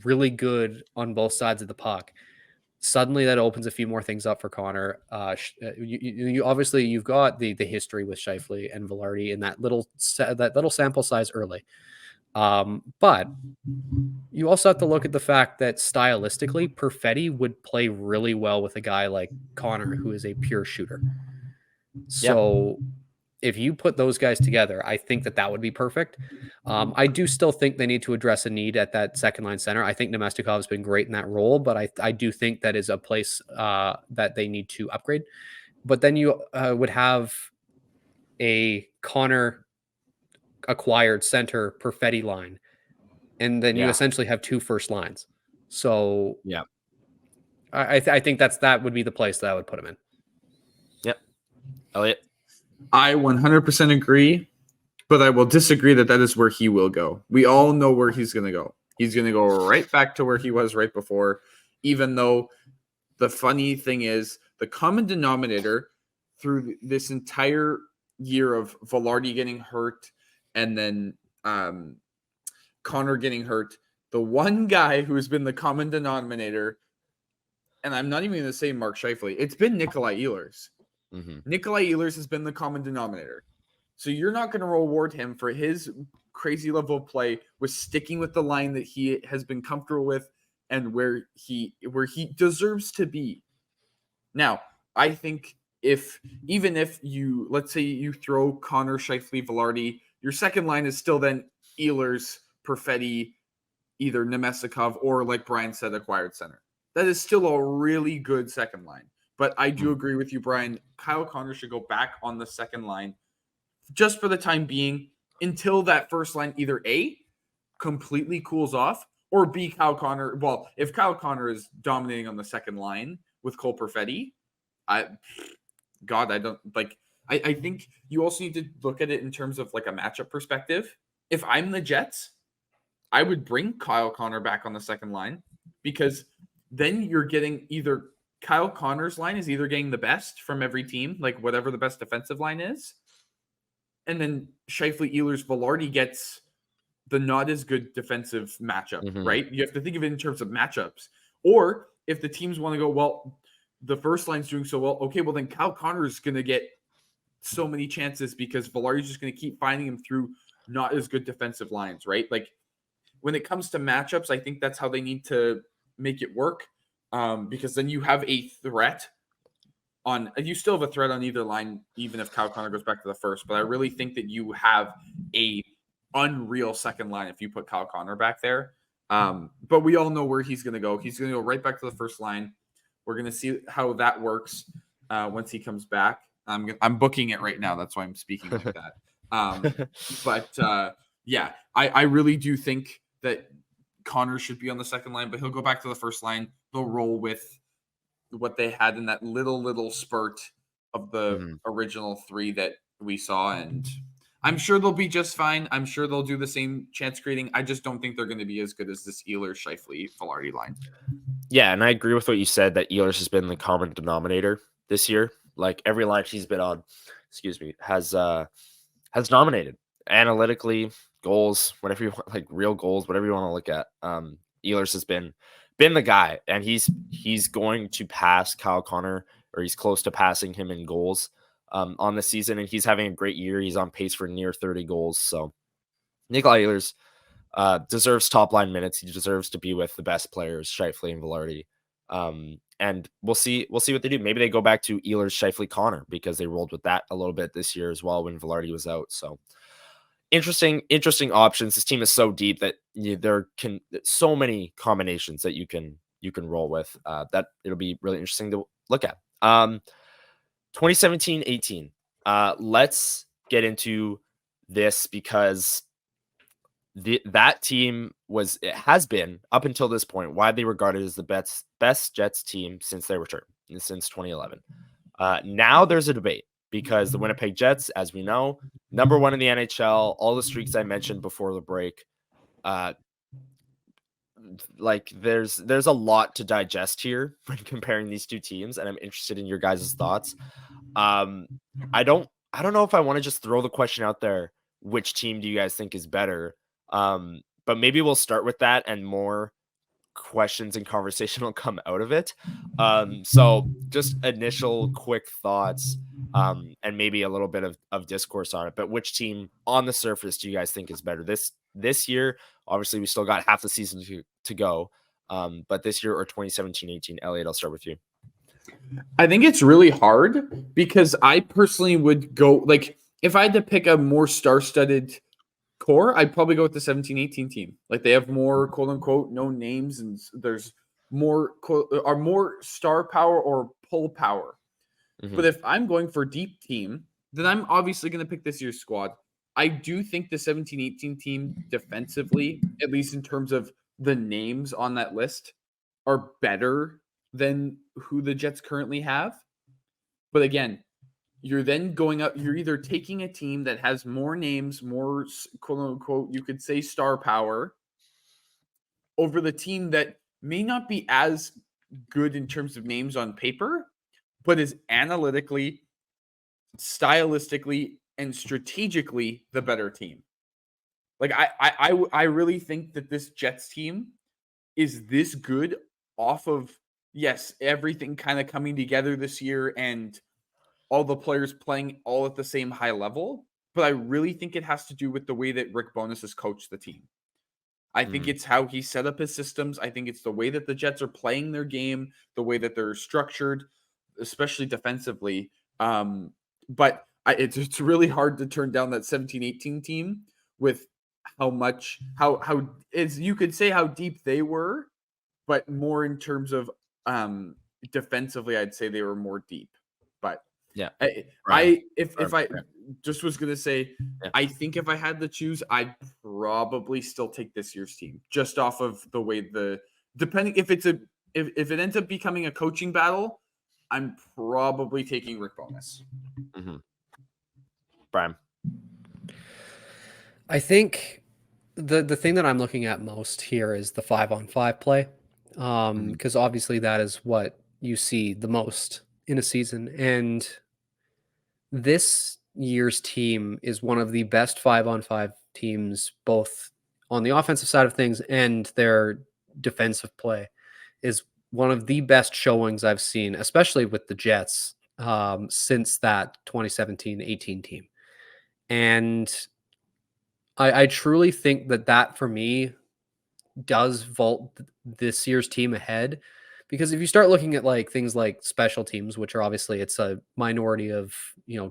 really good on both sides of the puck, suddenly that opens a few more things up for Connor. You obviously you've got the history with Scheifele and Velarde in that little sample size early. But you also have to look at the fact that stylistically, Perfetti would play really well with a guy like Connor, who is a pure shooter. So if you put those guys together, I think that would be perfect. I do still think they need to address a need at that second line center. I think Nemestikov has been great in that role, but I do think that is a place that they need to upgrade. But then you would have a Connor acquired center Perfetti line, and then you essentially have two first lines. So I think that would be the place that I would put him in. Yep. Elliot? I 100% agree, but I will disagree that is where he will go. We all know where he's going to go. He's going to go right back to where he was right before, even though the funny thing is the common denominator through this entire year of Velarde getting hurt and then Connor getting hurt, the one guy who has been the common denominator, and I'm not even going to say Mark Scheifele, it's been Nikolai Ehlers. Mm-hmm. Nikolai Ehlers has been the common denominator. So you're not going to reward him for his crazy level of play with sticking with the line that he has been comfortable with and where he deserves to be. Now, I think even if you, let's say you throw Connor, Scheifele, Velarde, your second line is still then Ehlers, Perfetti, either Nemestikov or, like Brian said, acquired center. That is still a really good second line. But I do agree with you, Brian. Kyle Connor should go back on the second line just for the time being until that first line either A, completely cools off, or B, Kyle Connor. Well, if Kyle Connor is dominating on the second line with Cole Perfetti, I think you also need to look at it in terms of like a matchup perspective. If I'm the Jets, I would bring Kyle Connor back on the second line, because then you're getting either Kyle Connor's line is either getting the best from every team, like whatever the best defensive line is, and then Scheifele, Ehlers, Velarde gets the not as good defensive matchup, right? You have to think of it in terms of matchups. Or if the teams want to go, well, the first line's doing so well, okay, well then Kyle Connor is going to get so many chances because Velarde's just going to keep finding him through not as good defensive lines, right? Like when it comes to matchups, I think that's how they need to make it work, because then you have a threat on. You still have a threat on either line, even if Kyle Connor goes back to the first. But I really think that you have a unreal second line if you put Kyle Connor back there. But we all know where he's going to go. He's going to go right back to the first line. We're going to see how that works once he comes back. I'm booking it right now. That's why I'm speaking like that. But yeah, I really do think that Connor should be on the second line, but he'll go back to the first line. They'll roll with what they had in that little spurt of the original three that we saw, and I'm sure they'll be just fine. I'm sure they'll do the same chance creating. I just don't think they're going to be as good as this Ehlers, Scheifele, Velarde line. Yeah, and I agree with what you said that Ehlers has been the common denominator this year. Like every line she's been on, has dominated analytically, goals, whatever you want, like real goals, whatever you want to look at. Ehlers has been the guy, and he's going to pass Kyle Connor, or he's close to passing him in goals on the season, and he's having a great year. He's on pace for near 30 goals. So Nikolai Ehlers deserves top line minutes. He deserves to be with the best players, Scheifele and Velarde. And we'll see what they do. Maybe they go back to Ehlers, Scheifele, Connor, because they rolled with that a little bit this year as well when Velarde was out. So interesting options. This team is so deep that there can so many combinations that you can roll with. That it'll be really interesting to look at. 2017-18. Let's get into this because that team has been up until this point widely regarded as the best Jets team since their return, since 2011. Now there's a debate because the Winnipeg Jets, as we know, number one in the NHL, all the streaks I mentioned before the break. Like there's a lot to digest here when comparing these two teams, and I'm interested in your guys' thoughts. I don't know if I want to just throw the question out there, which team do you guys think is better? But maybe we'll start with that, and more questions and conversation will come out of it. So just initial quick thoughts, and maybe a little bit of discourse on it. But which team on the surface do you guys think is better this year? Obviously, we still got half the season to go. But this year or 2017-18, Elliot, I'll start with you. I think it's really hard because I personally would go, like, if I had to pick a more star-studded core, I'd probably go with the 17-18 team. Like, they have more quote unquote no names, and there's more star power or pull power. But if I'm going for deep team, then I'm obviously going to pick this year's squad. I do think the 17-18 team defensively, at least in terms of the names on that list, are better than who the Jets currently have. But again, you're then going up, you're either taking a team that has more names, more quote unquote, you could say star power, over the team that may not be as good in terms of names on paper, but is analytically, stylistically, and strategically the better team. Like I really think that this Jets team is this good off of, yes, everything kind of coming together this year and all the players playing all at the same high level. But I really think it has to do with the way that Rick Bowness has coached the team. I think it's how he set up his systems. I think it's the way that the Jets are playing their game, the way that they're structured, especially defensively. But it's really hard to turn down that 17-18 team with how is, you could say how deep they were, but more in terms of defensively, I'd say they were more deep. But yeah, I just was gonna say, I think if I had to choose, I'd probably still take this year's team just off of the way depending if it ends up becoming a coaching battle, I'm probably taking Rick Bowness. Brian. I think The thing that I'm looking at most here is the 5-on-5 play, because obviously that is what you see the most in a season. And this year's team is one of the best 5-on-5 teams, both on the offensive side of things and their defensive play is one of the best showings I've seen, especially with the Jets, since that 2017-18 team. And I truly think that for me does vault this year's team ahead, because if you start looking at like things like special teams, which are obviously it's a minority of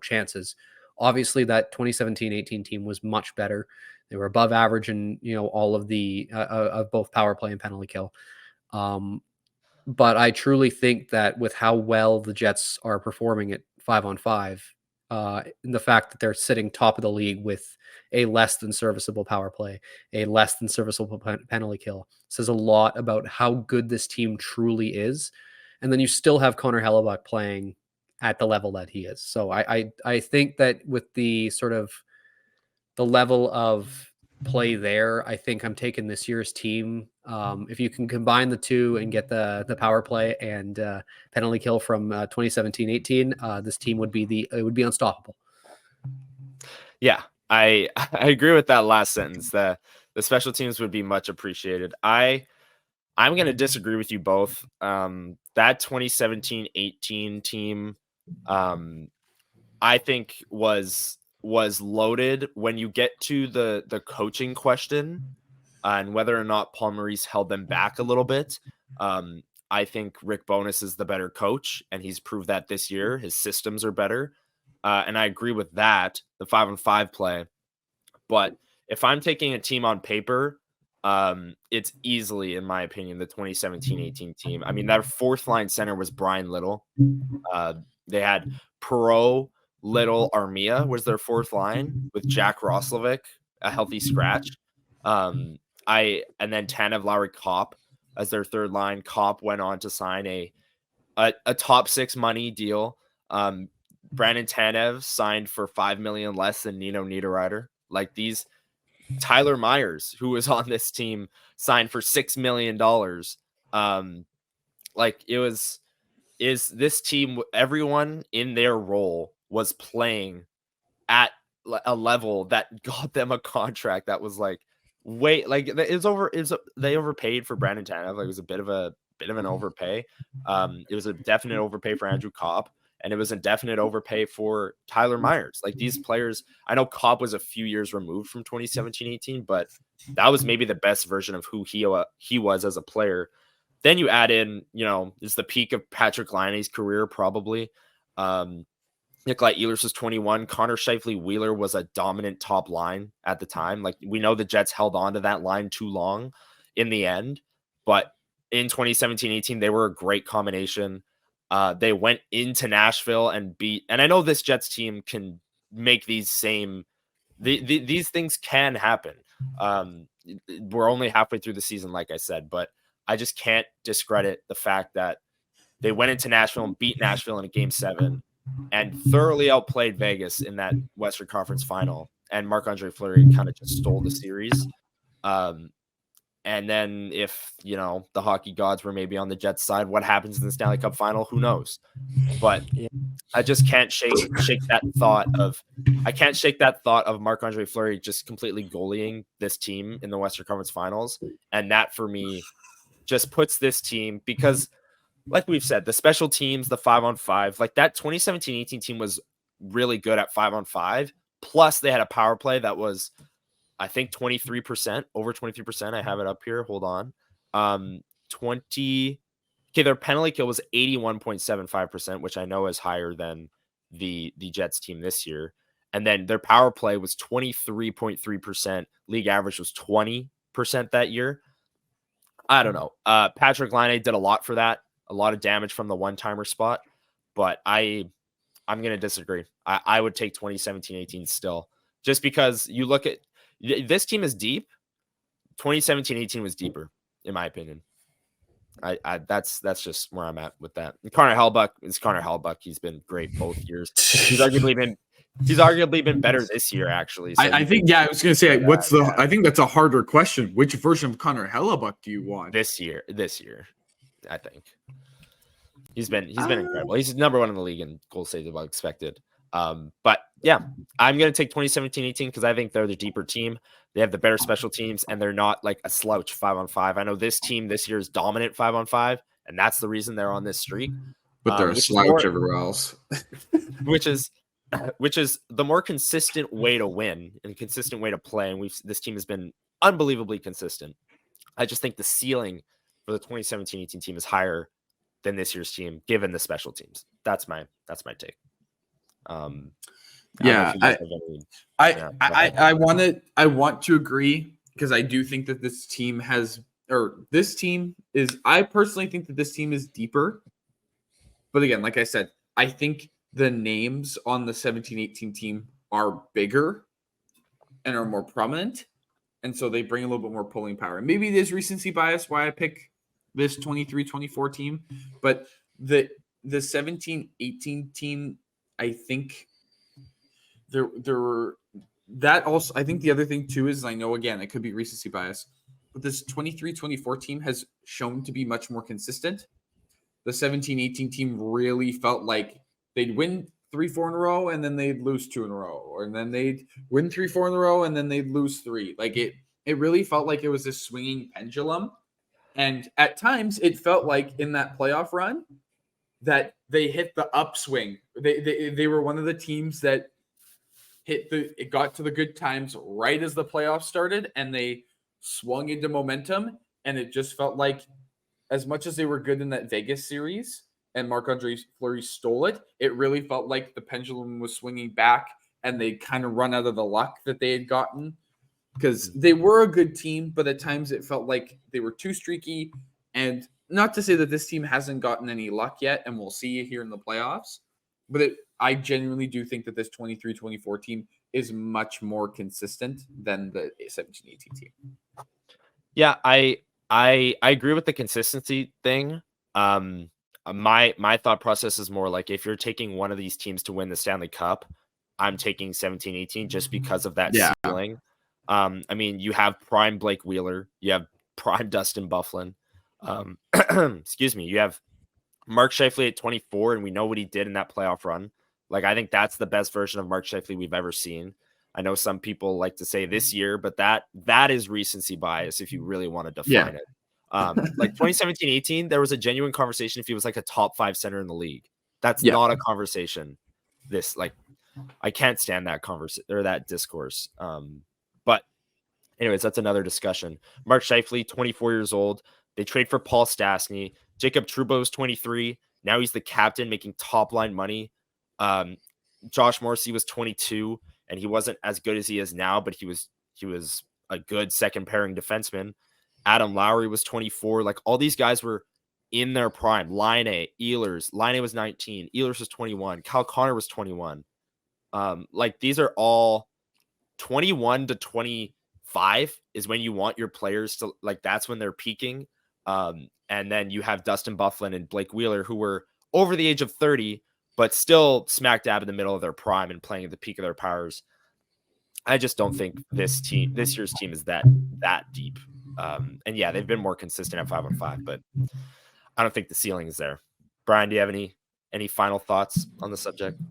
chances, obviously that 2017-18 team was much better. They were above average in all of the of both power play and penalty kill. But I truly think that with how well the Jets are performing at 5-on-5, the fact that they're sitting top of the league with a less than serviceable power play, a less than serviceable penalty kill, says a lot about how good this team truly is. And then you still have Connor Hellebuck playing at the level that he is. So I think that with the sort of the level of play there, I think I'm taking this year's team. If you can combine the two and get the power play and penalty kill from 2017-18, this team would be unstoppable. Yeah, I agree with that last sentence. The special teams would be much appreciated. I'm going to disagree with you both. That 2017-18 team, I think was loaded. When you get to the coaching question and whether or not Paul Maurice held them back a little bit, I think Rick Bowness is the better coach, and he's proved that this year. His systems are better, and I agree with that, the 5-on-5 play. But if I'm taking a team on paper, it's easily, in my opinion, the 2017-18 team. I mean, their fourth line center was Brian Little. They had Perreault, Little, Armia was their fourth line with Jack Roslovic, a healthy scratch. And then Tanev, Lowry, Kopp as their third line. Kopp went on to sign a top six money deal. Brandon Tanev signed for $5 million less than Nino Niederreiter. Like these, Tyler Myers, who was on this team, signed for $6 million. Is this team, everyone in their role was playing at a level that got them a contract that was like, wait, like they overpaid for Brandon Tanev. Like it was a bit of an overpay. It was a definite overpay for Andrew Kopp, and it was a definite overpay for Tyler Myers. Like these players, I know Kopp was a few years removed from 2017-18, but that was maybe the best version of who he was as a player. Then you add in, it's the peak of Patrick Laine's career, probably. Nikolai Ehlers was 21. Connor Scheifele Wheeler was a dominant top line at the time. Like we know the Jets held on to that line too long in the end, but in 2017-18, they were a great combination. They went into Nashville and I know this Jets team can make these things can happen. We're only halfway through the season, like I said, but I just can't discredit the fact that they went into Nashville and beat Nashville in a Game 7 and thoroughly outplayed Vegas in that Western Conference final. And Marc-Andre Fleury kind of just stole the series. And then if, the hockey gods were maybe on the Jets side, what happens in the Stanley Cup final? Who knows? But I just can't shake that thought of Marc-Andre Fleury just completely goalieing this team in the Western Conference finals. And that for me just puts this team, because like we've said, the special teams, the 5-on-5, like that 2017-18 team was really good at 5-on-5. Plus they had a power play that was, I think, 23%, over 23%. I have it up here. Hold on. Their penalty kill was 81.75%, which I know is higher than the Jets team this year. And then their power play was 23.3%. League average was 20% that year. I don't know. Patrick Laine did a lot for that. A lot of damage from the one-timer spot. But I'm going to disagree. I would take 2017-18 still. Just because you look at this team is deep. 2017-18 was deeper, in my opinion. That's just where I'm at with that. And Connor Hellebuck is Connor Hellebuck. He's been great both years. He's arguably been He's arguably been better this year, actually. So I think, I was going to say, I think that's a harder question. Which version of Connor Hellebuck do you want? This year, I think. He's been incredible. He's number one in the league in goal saves above expected. But yeah, I'm going to take 2017-18 because I think they're the deeper team. They have the better special teams, and they're not like a slouch 5-on-5. I know this team this year is dominant 5-on-5, and that's the reason they're on this streak. But they're a slouch everywhere else. which is the more consistent way to win and consistent way to play. And this team has been unbelievably consistent. I just think the ceiling for the 2017-18 team is higher than this year's team, given the special teams. That's my take. I want to agree because I do think that I personally think that this team is deeper. But again, like I said, I think the names on the 17-18 team are bigger and are more prominent. And so they bring a little bit more pulling power. Maybe it is recency bias why I pick this 23-24 team. But the 17-18 team, I think there were that also. I think the other thing too is, I know again it could be recency bias, but this 23-24 team has shown to be much more consistent. The 17-18 team really felt like they'd win 3-4 in a row and then they'd lose 2 in a row, and then they'd win 3-4 in a row and then they'd lose 3. Like it really felt like it was this swinging pendulum. And at times it felt like in that playoff run that they hit the upswing. They were one of the teams that it got to the good times right as the playoffs started, and they swung into momentum. And it just felt like, as much as they were good in that Vegas series and Marc-Andre Fleury stole it, it really felt like the pendulum was swinging back and they kind of run out of the luck that they had gotten, because they were a good team, but at times it felt like they were too streaky. And not to say that this team hasn't gotten any luck yet, and we'll see it here in the playoffs, but I genuinely do think that this 23-24 team is much more consistent than the 17-18 team. Yeah, I agree with the consistency thing. My thought process is more like, if you're taking one of these teams to win the Stanley Cup, I'm taking 17-18 just because of that ceiling. I mean, you have prime Blake Wheeler, you have prime Dustin Byfuglien. Excuse me, you have Mark Scheifele at 24, and we know what he did in that playoff run. Like, I think that's the best version of Mark Scheifele we've ever seen. I know some people like to say this year, but that is recency bias if you really want to define it. Like 2017-18, there was a genuine conversation if he was like a top 5 center in the league. That's not a conversation. I can't stand that conversation or that discourse. But anyways, that's another discussion. Mark Scheifele, 24 years old. They trade for Paul Stastny. Jacob Trouba's 23. Now he's the captain, making top line money. Josh Morrissey was 22, and he wasn't as good as he is now, but he was a good second pairing defenseman. Adam Lowry was 24. Like, all these guys were in their prime. Laine, Ehlers. Laine was 19. Ehlers was 21. Kyle Connor was 21. Like, these are all 21 to 25 is when you want your players to, like, that's when they're peaking. And then you have Dustin Byfuglien and Blake Wheeler, who were over the age of 30, but still smack dab in the middle of their prime and playing at the peak of their powers. I just don't think this year's team is that deep. And yeah, they've been more consistent at 5-on-5, but I don't think the ceiling is there. Brian, do you have any final thoughts on the subject?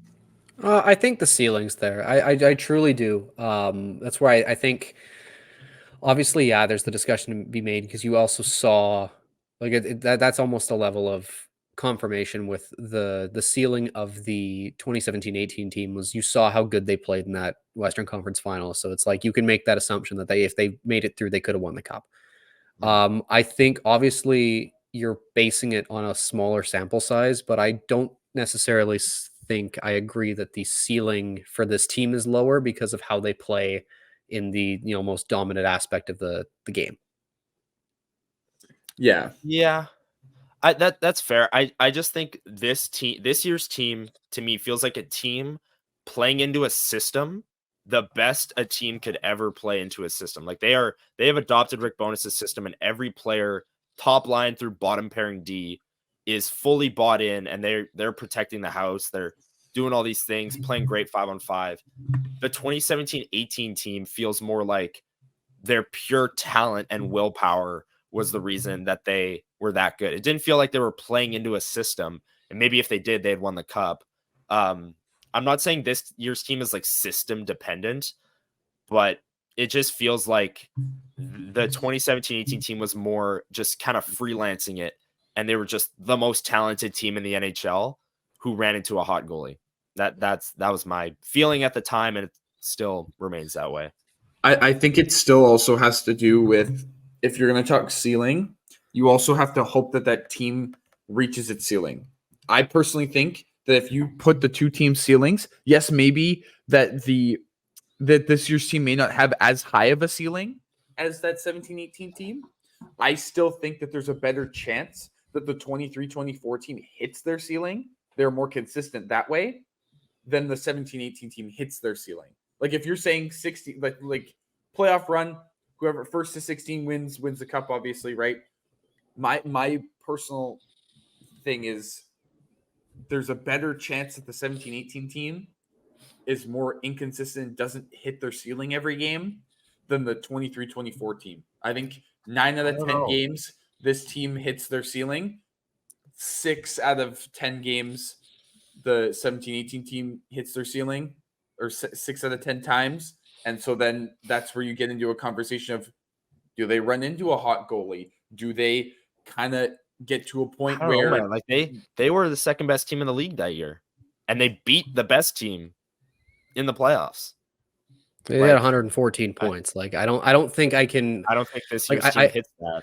I think the ceiling's there. I truly do. That's where I think, obviously, there's the discussion to be made, because you also saw, like, that's almost a level of confirmation with the ceiling of the 2017-18 team was, you saw how good they played in that Western Conference final. So it's like, you can make that assumption that if they made it through, they could have won the cup. I think obviously you're basing it on a smaller sample size, but I don't necessarily think I agree that the ceiling for this team is lower because of how they play in the most dominant aspect of the game. Yeah. That's fair. I just think this year's team to me feels like a team playing into a system, the best a team could ever play into a system. Like, they have adopted Rick Bowness's system, and every player, top line through bottom pairing D, is fully bought in, and they're protecting the house. They're doing all these things, playing great 5-on-5. The 2017-18 team feels more like their pure talent and willpower was the reason that they were that good. It didn't feel like they were playing into a system, and maybe if they did, they'd won the cup. I'm not saying this year's team is like system dependent, but it just feels like the 2017-18 team was more just kind of freelancing it, and they were just the most talented team in the NHL who ran into a hot goalie. That was my feeling at the time, and it still remains that way. I think it still also has to do with, if you're going to talk ceiling, you also have to hope that that team reaches its ceiling. I personally think that if you put the two team ceilings, yes, maybe that this year's team may not have as high of a ceiling as that 17-18 team. I still think that there's a better chance that the 23-24 team hits their ceiling. They're more consistent that way than the 17-18 team hits their ceiling. Like if you're saying 60, like playoff run, whoever first to 16 wins the cup, obviously, right? My personal thing is there's a better chance that the 17-18 team is more inconsistent, doesn't hit their ceiling every game than the 23-24 team. I think 9 out of 10 games, this team hits their ceiling. 6 out of 10 games, the 17-18 team hits their ceiling, or 6 out of 10 times. And so then that's where you get into a conversation of, do they run into a hot goalie? Do they kind of get to a point where like they were the second best team in the league that year, and they beat the best team in the playoffs. They had 114 points. Like I don't think I can. I don't think this year's team hits that.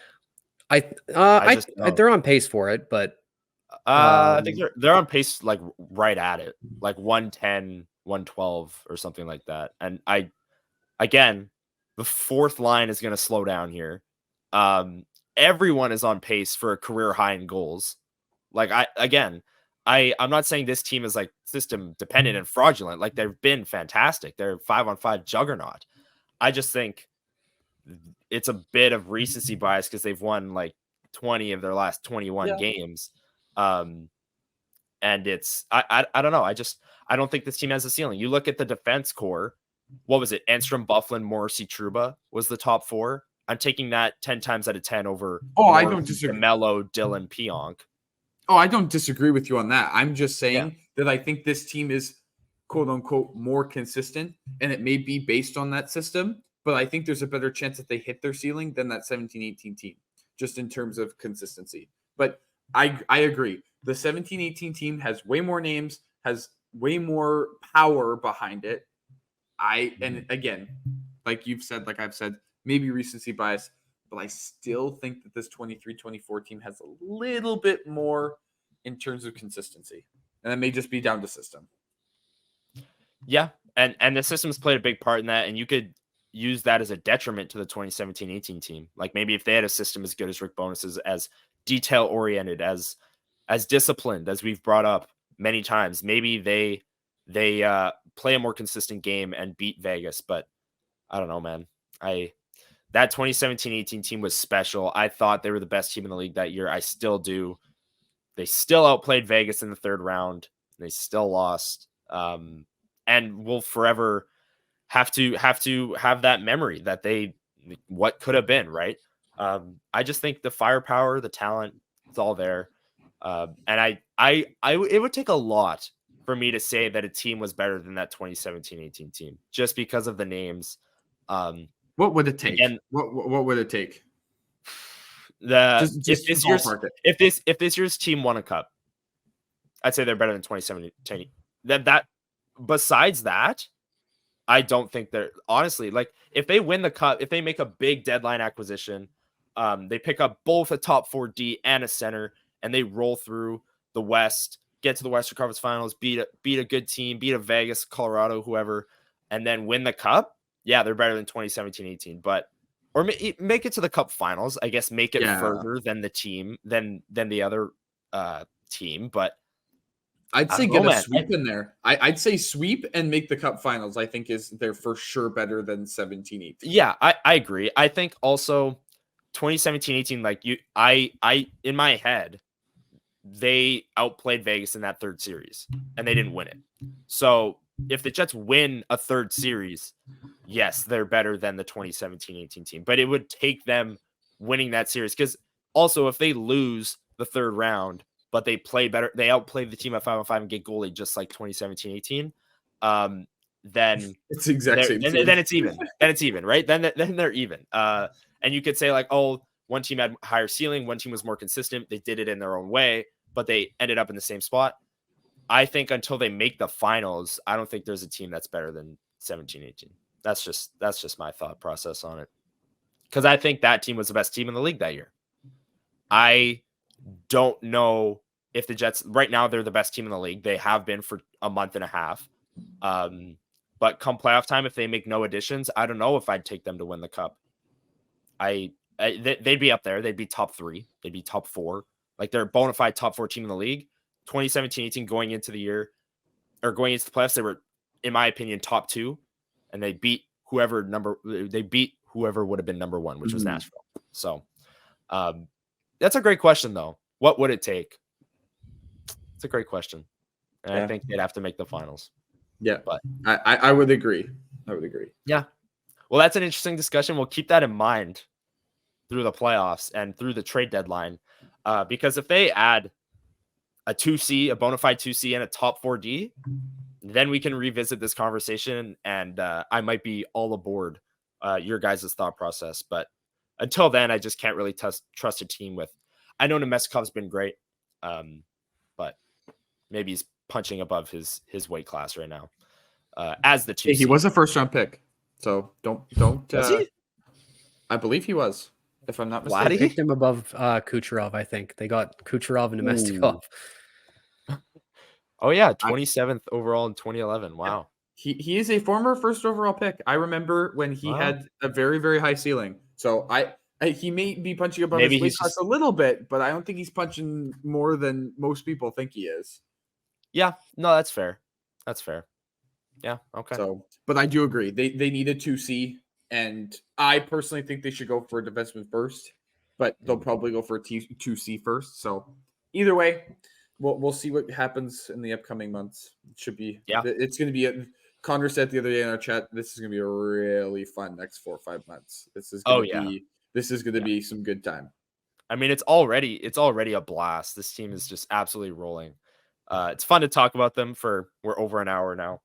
They're on pace for it, but I think they're on pace, like right at it, like 110, 112 or something like that. And again, the fourth line is going to slow down here. Everyone is on pace for a career high in goals. Like I'm not saying this team is like system dependent and fraudulent. Like they've been fantastic. They're 5-on-5 juggernaut. I just think it's a bit of recency bias because they've won like 20 of their last 21 games. And it's I don't know. I don't think this team has a ceiling. You look at the defense core. What was it? Enstrom, Bufflin, Morrissey, Trouba was the top 4. I'm taking that 10 times out of 10 over. I don't disagree. Mello, Dylan, Pionk. I don't disagree with you on that. I'm just saying that I think this team is quote unquote more consistent, and it may be based on that system, but I think there's a better chance that they hit their ceiling than that 17-18 team, just in terms of consistency. But I agree. The 17-18 team has way more names, has way more power behind it. And again, like you've said, like I've said, maybe recency bias, but I still think that this 23-24 team has a little bit more in terms of consistency. And that may just be down to system. Yeah. And the system's played a big part in that. And you could use that as a detriment to the 2017-18 team. Like maybe if they had a system as good as Rick Bowness's, as detail oriented, as disciplined as we've brought up many times, maybe they play a more consistent game and beat Vegas. But I don't know, man. That 2017-18 team was special. I thought they were the best team in the league that year. I still do. They still outplayed Vegas in the third round. They still lost. And we'll forever have to have that memory that what could have been, right? I just think the firepower, the talent, it's all there. And it would take a lot for me to say that a team was better than that 2017-18 team, just because of the names. What would it take? Again, what would it take? If this year's team won a cup, I'd say they're better than 2017. That besides that, I don't think they're, honestly, like if they win the cup, if they make a big deadline acquisition, they pick up both a top 4D and a center, and they roll through the West, get to the Western Conference Finals, beat a good team, beat a Vegas, Colorado, whoever, and then win the cup. Yeah, they're better than 2017-18, but or make it to the cup finals. I guess make it further than the team than the other team. But I'd say get a sweep in there. I'd say sweep and make the cup finals. I think they're for sure better than 17-18. Yeah, I agree. I think also 2017-18, like I in my head, they outplayed Vegas in that third series and they didn't win it. So if the Jets win a third series, yes, they're better than the 2017-18 team, but it would take them winning that series. Because also if they lose the third round, but they play better, they outplay the team at 5-on-5 and get goalie just like 2017-18, then it's the exact same team. Then it's even. Then it's even, right? Then they're even. And you could say like, oh, one team had higher ceiling, one team was more consistent. They did it in their own way, but they ended up in the same spot. I think until they make the finals, I don't think there's a team that's better than 17-18. That's just my thought process on it. Because I think that team was the best team in the league that year. I don't know if the Jets right now, they're the best team in the league. They have been for a month and a half. But come playoff time, if they make no additions, I don't know if I'd take them to win the cup. They'd be up there. They'd be top 3. They'd be top 4. Like they're a bona fide top 4 team in the league. 2017-18 going into the year or going into the playoffs, they were, in my opinion, top 2, and they beat whoever would have been number 1, which was Nashville. So that's a great question, though. What would it take? It's a great question, and I think they'd have to make the finals. Yeah, but I would agree. Yeah. Well, that's an interesting discussion. We'll keep that in mind through the playoffs and through the trade deadline, because if they add a 2C, a bona fide 2C, and a top 4D, then we can revisit this conversation, and I might be all aboard your guys' thought process. But until then, I just can't really trust a team with. I know Nemeskov's been great, but maybe he's punching above his weight class right now as the 2C. He was a first-round pick, so don't. I believe he was, if I'm not mistaken. They picked him above Kucherov. I think they got Kucherov and Nemestikov. Oh yeah, 27th overall in 2011. Wow. He is a former first overall pick. I remember when he had a very, very high ceiling. So he may be punching above his weight class a little bit, but I don't think he's punching more than most people think he is. Yeah, no, that's fair. Yeah, okay. So, but I do agree. They need a 2C, and I personally think they should go for a defenseman first, but they'll probably go for a 2C first. So either way, we'll see what happens in the upcoming months. It should be, it's going to be Connor said the other day in our chat, this is going to be a really fun next 4 or 5 months. This is going to be some good time. I mean, it's already a blast. This team is just absolutely rolling. It's fun to talk about them we're over an hour now.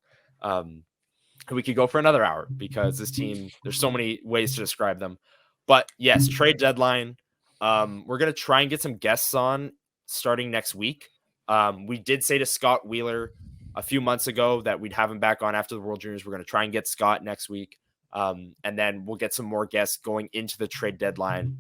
We could go for another hour because this team, there's so many ways to describe them. But yes, trade deadline. We're going to try and get some guests on starting next week. We did say to Scott Wheeler a few months ago that we'd have him back on after the World Juniors. We're going to try and get Scott next week. And then we'll get some more guests going into the trade deadline,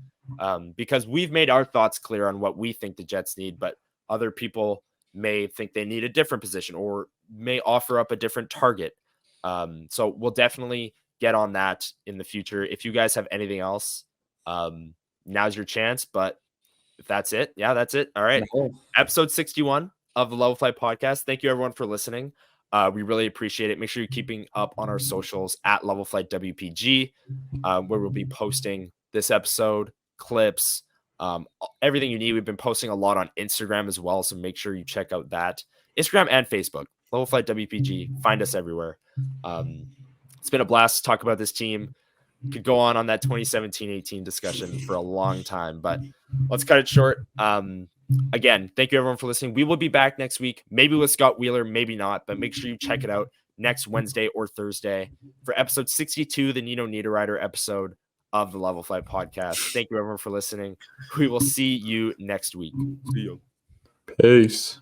because we've made our thoughts clear on what we think the Jets need, but other people may think they need a different position or may offer up a different target. So we'll definitely get on that in the future. If you guys have anything else, now's your chance. But if that's it, that's it. All right. Episode 61 of the Level Flight Podcast. Thank you everyone for listening. We really appreciate it. Make sure you're keeping up on our socials at Level Flight WPG, where we'll be posting this episode, clips, everything you need. We've been posting a lot on Instagram as well, so make sure you check out that. Instagram and Facebook, Level Flight WPG. Find us everywhere. It's been a blast to talk about this team. Could go on that 2017-18 discussion for a long time, but let's cut it short. Again, thank you everyone for listening. We will be back next week, maybe with Scott Wheeler, maybe not, but make sure you check it out next Wednesday or Thursday for episode 62, the Nino Niederreiter episode of the Level Flight Podcast. Thank you everyone for listening. We will see you next week. See you. Peace.